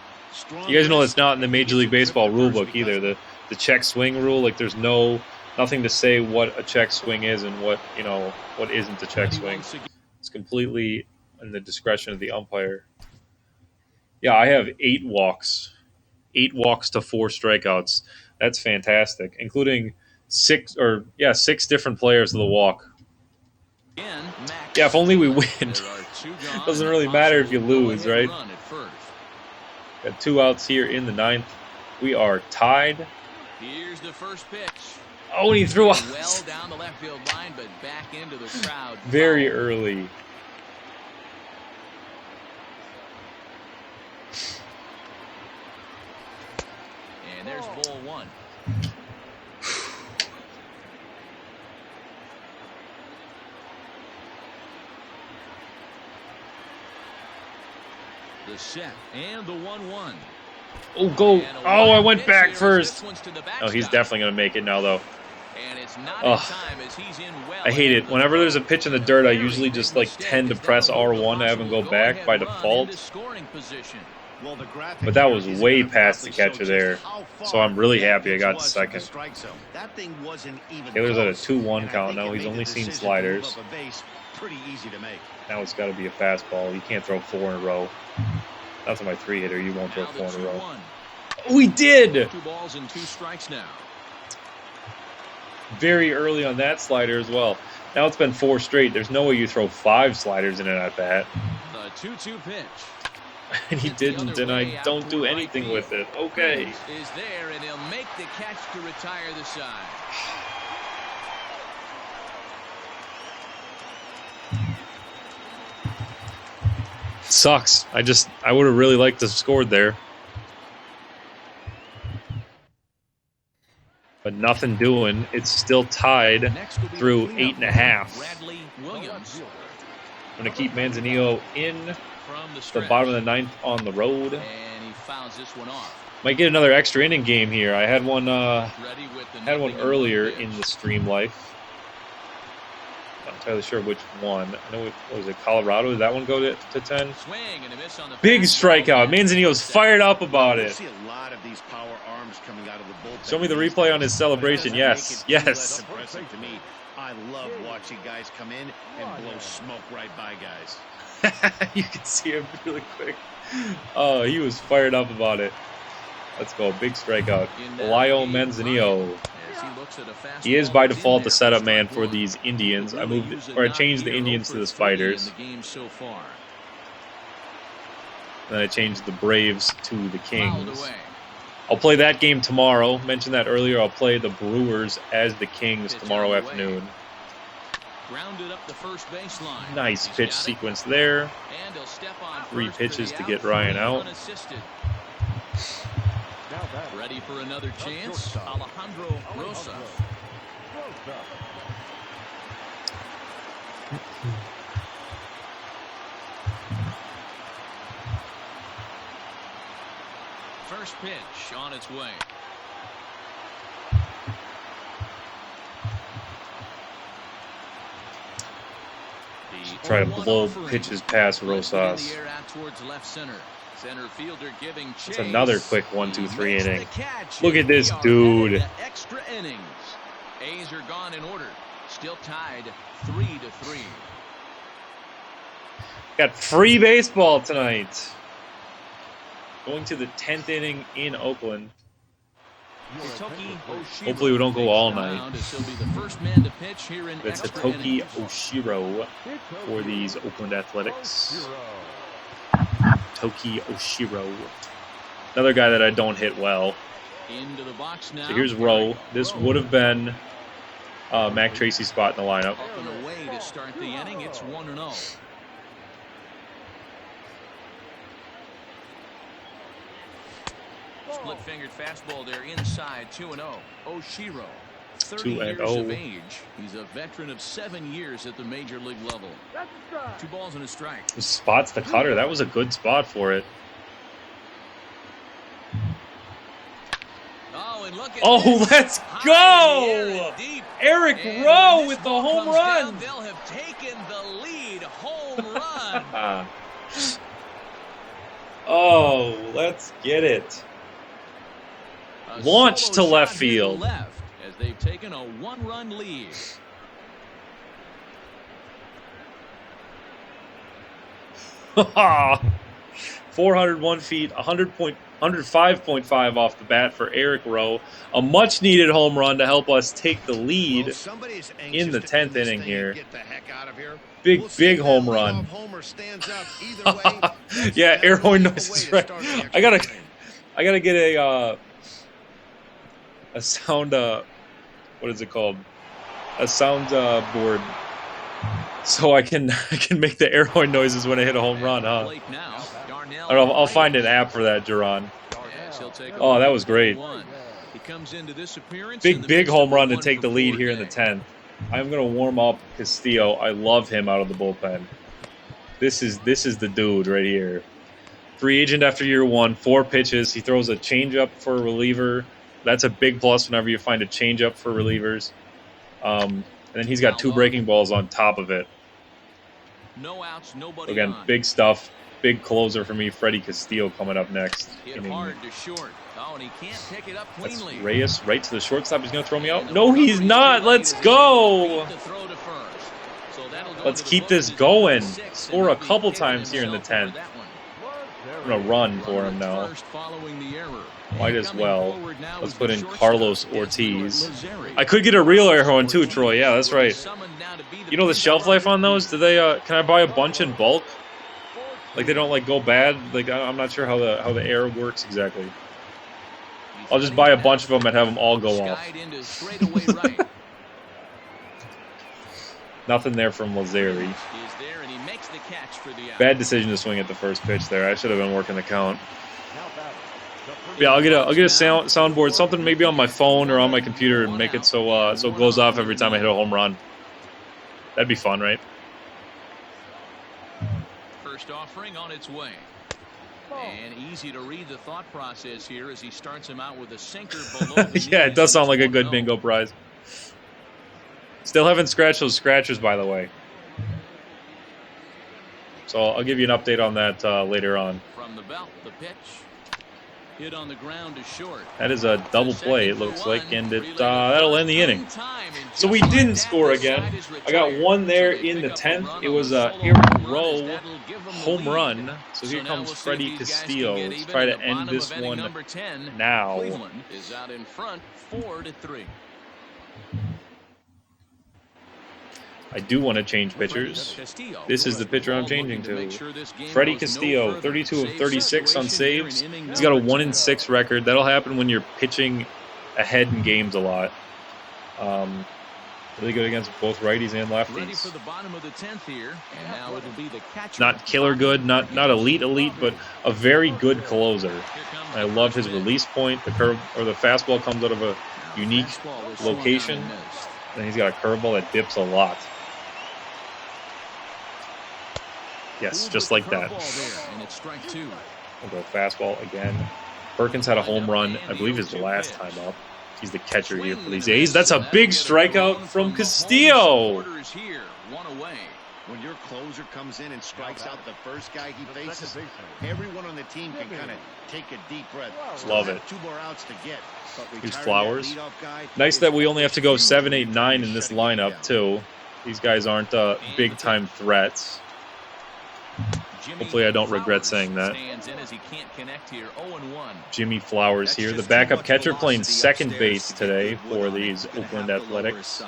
You guys know that's not in the Major League Baseball rule book either. The check swing rule, like there's nothing to say what a check swing is and what isn't a check swing. It's completely in the discretion of the umpire. Yeah, I have 8 walks. 8 walks to 4 strikeouts. That's fantastic, including 6 different players to the walk. Yeah, if only we win. Doesn't really matter if you lose, right? Got 2 outs here in the 9th. We are tied. Here's the first pitch. Oh, and he threw out. Well down the left field line, but back into the crowd. Very early. And there's ball 1. The set and the 1-1. Oh, go. Oh, I went back first. Oh, he's definitely going to make it now, though. I hate it. Whenever there's a pitch in the dirt, I usually just tend to press R1 to have him go back by default. But that was way past the catcher there. So I'm really happy I got the second. Taylor's at a 2-1 count now. He's only seen sliders. Now it's got to be a fastball. You can't throw 4 in a row. That's on my 3-hitter. You won't throw 4 in a row. Oh, we did! 2 balls and 2 strikes now. Very early on that slider as well. Now it's been 4 straight. There's no way you throw 5 sliders in an at-bat. The 2-2 pitch. And he didn't, and I don't do anything with it. Okay. Is there, and he'll make the catch to retire the side. Sucks. I would have really liked to have scored there. But nothing doing. It's still tied through 8.5. I'm going to keep Manzanillo in the bottom of the 9th on the road. And he fouls this one off. Might get another extra inning game here. I had one earlier in the stream life. Not entirely sure which one. I know was it Colorado? Did that one go to 10? Big strikeout. Manzanillo's fired up about it. Show me the replay on his celebration. Yes. Yes. I love watching guys come in and blow smoke right by guys. You can see him really quick. Oh, he was fired up about it. Let's go. Big strikeout. Lyle Manzanillo. He is by default the setup man for these Indians. I changed the Indians to the Spiders. Then I changed the Braves to the Kings. I'll play that game tomorrow. Mentioned that earlier. I'll play the Brewers as the Kings tomorrow afternoon. Nice pitch sequence there. 3 pitches to get Ryan out. Ready for another chance, Alejandro Rosa. first pitch on its way. Try to blow pitches past Rosas. Center fielder giving chase. It's another quick 1-2-3 inning. Look at this dude. Extra innings. A's are gone in order. Still tied 3-3. Got free baseball tonight. Going to the 10th inning in Oakland. Hopefully we don't go all night. That's Hitoki Oshiro for these Oakland Athletics. Toki Oshiro. Another guy that I don't hit well. Into the box now. So here's Rowe. This would have been Mac Tracy's spot in the lineup. Up and away to start the inning. It's 1-0. Split-fingered fastball there inside. 2-0. Oshiro, 30 years of age. He's a veteran of 7 years at the major league level. 2 balls and a strike. This spot's the cutter. That was a good spot for it. Oh, let's go! Eric Rowe with the home run. They'll have taken the lead. Home run. Oh, let's get it. Launched to left field. As they've taken a 1-run lead. Ha! 401 feet, 105.5 off the bat for Eric Rowe. A much-needed home run to help us take the lead in the 10th inning here. Big home run. Yeah, air horn noise is right. I gotta get a sound. What is it called? A sound board. So I can make the air horn noises when I hit a home run, huh? I don't know, I'll find an app for that, Duran. Oh, that was great. Big home run to take the lead here in the 10th. I'm going to warm up Castillo. I love him out of the bullpen. This is the dude right here. Free agent after year 1, 4 pitches. He throws a changeup for a reliever. That's a big plus whenever you find a changeup for relievers. And then he's got 2 breaking balls on top of it. No outs, nobody Again, on. big stuff. Big closer for me, Freddie Castillo coming up next. Hit hard to short. Oh, and he can't pick it up cleanly. That's Reyes right to the shortstop. He's going to throw me out. No, he's not. Let's go. Let's keep this going. Score a couple times here in the 10th. I'm going to run for him now. Might as well. Let's put in Carlos Ortiz. I could get a real air horn too, Troy. Yeah, that's right. You know the shelf life on those? Do they? Can I buy a bunch in bulk? Like they don't like go bad. Like I'm not sure how the air works exactly. I'll just buy a bunch of them and have them all go off. Nothing there from Lazeri. Bad decision to swing at the first pitch there. I should have been working the count. Yeah, I'll get a soundboard, something maybe on my phone or on my computer, and make it so it goes off every time I hit a home run. That'd be fun, right? First offering on its way. And easy to read the thought process here as he starts him out with a sinker below the yeah, it does sound like a good bingo prize. Still haven't scratched those scratchers, by the way. So I'll give you an update on that later on. From the belt, the pitch. Hit on the ground to short. That is a double play, it looks like, and that'll end the inning. So we didn't score again. I got one there in the 10th. It was a Eric Rowe home run. So here comes Freddie Castillo. Let's try to end this one now. Cleveland is out in front, 4-3. I do want to change pitchers. This is the pitcher I'm changing to. Freddie Castillo, 32 of 36 on saves. He's got a 1-6 record. That'll happen when you're pitching ahead in games a lot. Really good against both righties and lefties. Not killer good, not elite, but a very good closer. I love his release point. The curve or the fastball comes out of a unique location, and he's got a curveball that dips a lot. Yes, just like that. We'll go fastball again. Perkins had a home run, I believe, his last time up. He's the catcher here for these A's. That's a big strikeout from Castillo. When your closer comes in and strikes out the first guy he faces, everyone on the team can kind of take a deep breath. Love it. 2 more outs to get. Here's Flowers. Nice that we only have to go 7, 8, 9 in this lineup, too. These guys aren't big-time threats. Hopefully I don't regret saying that. Jimmy Flowers here. The backup catcher playing second base today for these Oakland Athletics.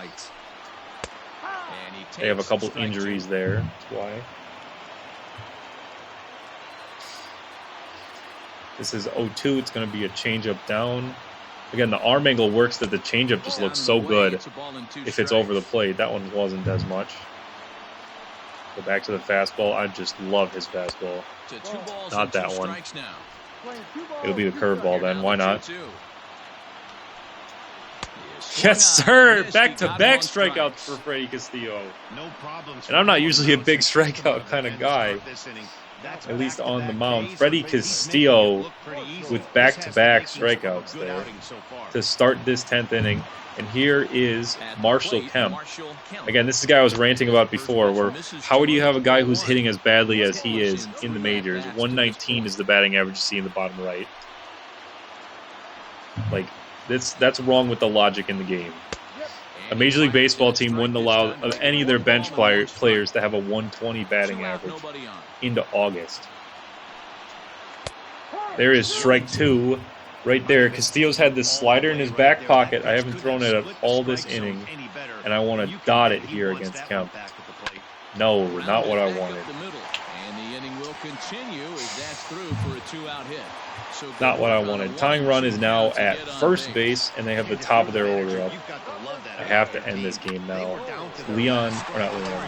They have a couple injuries there. That's why. This is 0-2. It's going to be a changeup down. Again, the arm angle works that the changeup just looks so good if it's over the plate. That one wasn't as much. Go back to the fastball. I just love his fastball. Not that one. It'll be the curveball then. Why not? Yes, sir. Back-to-back strikeouts for Freddie Castillo. And I'm not usually a big strikeout kind of guy, at least on the mound. Freddie Castillo with back-to-back strikeouts there to start this 10th inning. And here is Marshall Kemp. Again, this is the guy I was ranting about before, where how do you have a guy who's hitting as badly as he is in the majors? 119 is the batting average you see in the bottom right. Like, that's wrong with the logic in the game. A Major League Baseball team wouldn't allow any of their bench players to have a 120 batting average into August. There is strike 2 right there. Castillo's had this slider in his back pocket. I haven't thrown it at all this inning, and I want to dot it here against Kemp. No, not what I wanted. Not what I wanted. Tying run is now at first base, and they have the top of their order up. I have to end this game now. Leon, or not Leon.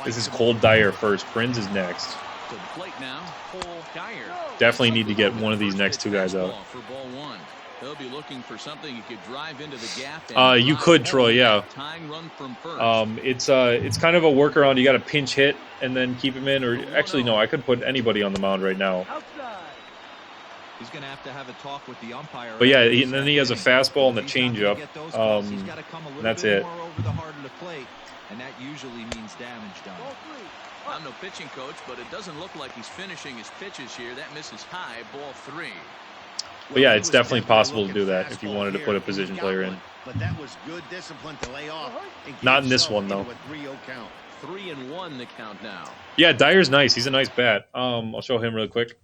This is Cole Dyer first. Prinz is next. Definitely need to get one of these next 2 guys out. They'll be looking for something you could drive into the gap. You could, Troy, yeah. It's kind of a workaround. You got to pinch hit and then keep him in, or actually no, I could put anybody on the mound right now. He's going to have a talk with the umpire. But yeah, and then he has a fastball and the changeup. And that's it. And that usually means damage done. I'm no pitching coach, but it doesn't look like he's finishing his pitches here. That misses high, ball 3. But yeah, it's definitely possible to do that if you wanted to put a position player in. But that was good discipline to lay off. Not in this one, though. 3-1 the count now. Yeah, Dyer's nice. He's a nice bat. I'll show him real quick.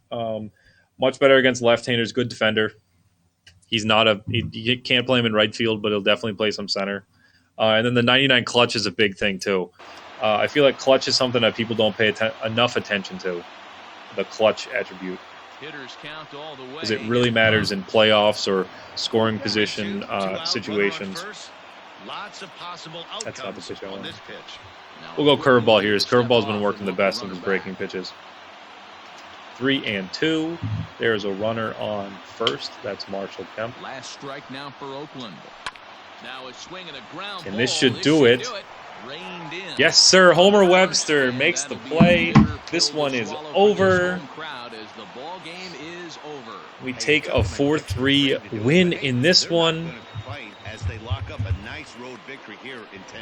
Much better against left-handers. Good defender. He's not you can't play him in right field, but he'll definitely play some center. And then the 99 clutch is a big thing, too. I feel like clutch is something that people don't pay enough attention to, the clutch attribute. Because it really matters in playoffs or scoring position situations. That's not the pitch I want. We'll go curveball here. His curveball's been working the best of his breaking pitches. 3-2. There's a runner on first. That's Marshall Kemp. Last strike now for Oakland. Now a swing and a ground and this should do it. Yes, sir. Homer Webster makes the play. This one is over. We take a 4-3 win in this one.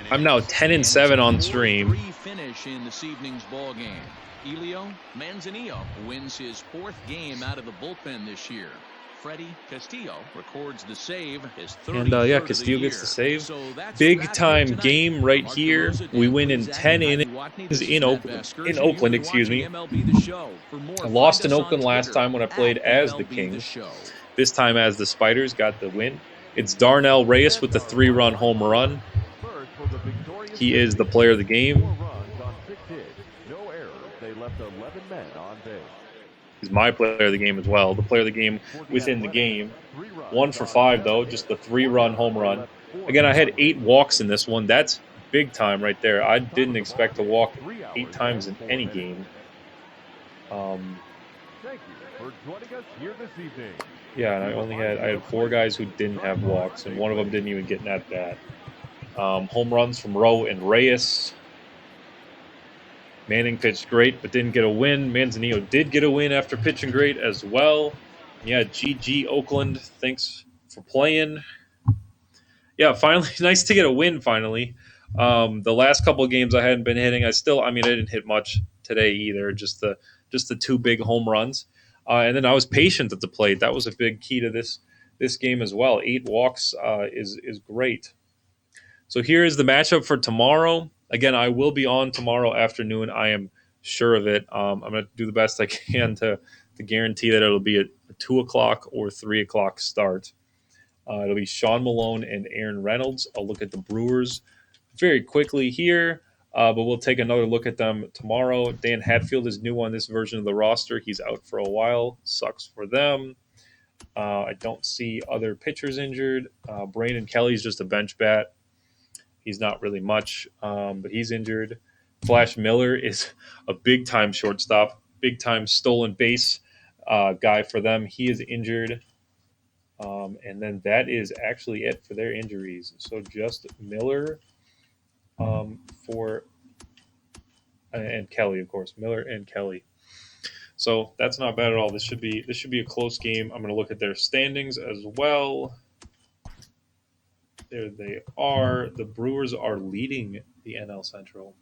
I'm now 10-7 on stream. Finish in this evening's ball game. Elio Manzanillo wins his 4th game out of the bullpen this year. Freddie Castillo records the save. And yeah, Castillo gets the save. Big time game right here. We win in 10 innings in Oakland, excuse me. I lost in Oakland last time when I played as the Kings. This time as the Spiders got the win. It's Darnell Reyes with the 3-run home run. He is the player of the game. He's my player of the game as well. The player of the game within the game. 1 for 5, though. Just the 3-run home run. Again, I had 8 walks in this one. That's big time right there. I didn't expect to walk 8 times in any game. Thank you for joining us here this evening. Yeah, and I had 4 guys who didn't have walks, and one of them didn't even get an at-bat. Home runs from Rowe and Reyes. Manning pitched great, but didn't get a win. Manzanillo did get a win after pitching great as well. Yeah, GG Oakland. Thanks for playing. Yeah, finally, nice to get a win. Finally, the last couple of games I hadn't been hitting. I didn't hit much today either. Just the two big home runs, and then I was patient at the plate. That was a big key to this game as well. 8 walks is great. So here is the matchup for tomorrow. Again, I will be on tomorrow afternoon. I am sure of it. I'm going to do the best I can to guarantee that it'll be a 2 o'clock or 3 o'clock start. It'll be Sean Malone and Aaron Reynolds. I'll look at the Brewers very quickly here, but we'll take another look at them tomorrow. Dan Hatfield is new on this version of the roster. He's out for a while. Sucks for them. I don't see other pitchers injured. Brandon Kelly's just a bench bat. He's not really much, but he's injured. Flash Miller is a big-time shortstop, big-time stolen base guy for them. He is injured. And then that is actually it for their injuries. So just Miller and Kelly, of course. Miller and Kelly. So that's not bad at all. This should be a close game. I'm going to look at their standings as well. There they are. The Brewers are leading the NL Central.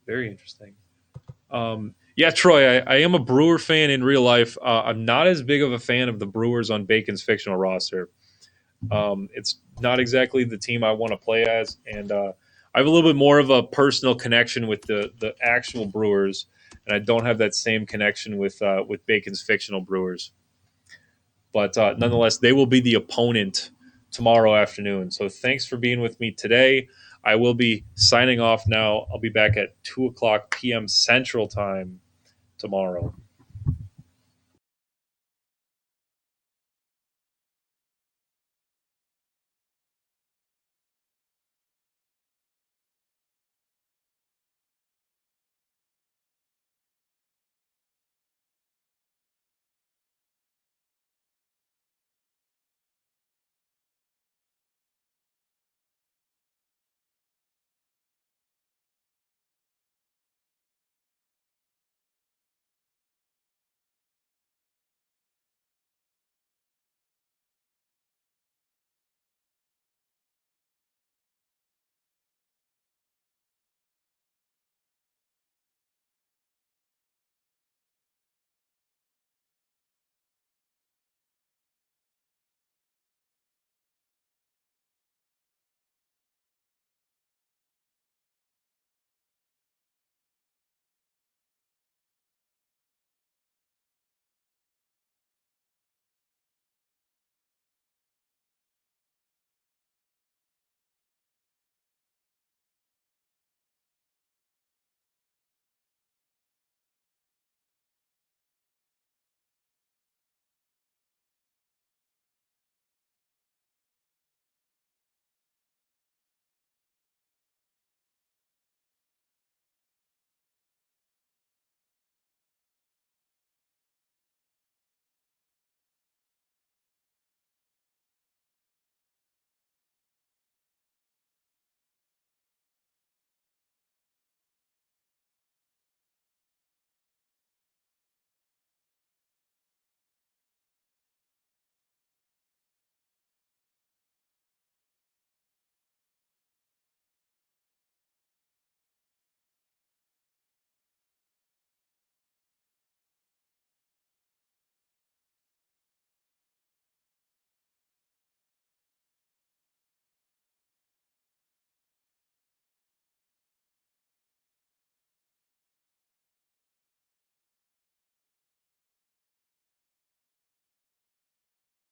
Very interesting. Yeah, Troy, I am a Brewer fan in real life. I'm not as big of a fan of the Brewers on Bacon's fictional roster. It's not exactly the team I want to play as, and I have a little bit more of a personal connection with the actual Brewers, and I don't have that same connection with Bacon's fictional Brewers. But nonetheless, they will be the opponent tomorrow afternoon. So thanks for being with me today. I will be signing off now. I'll be back at 2 o'clock p.m. Central Time tomorrow.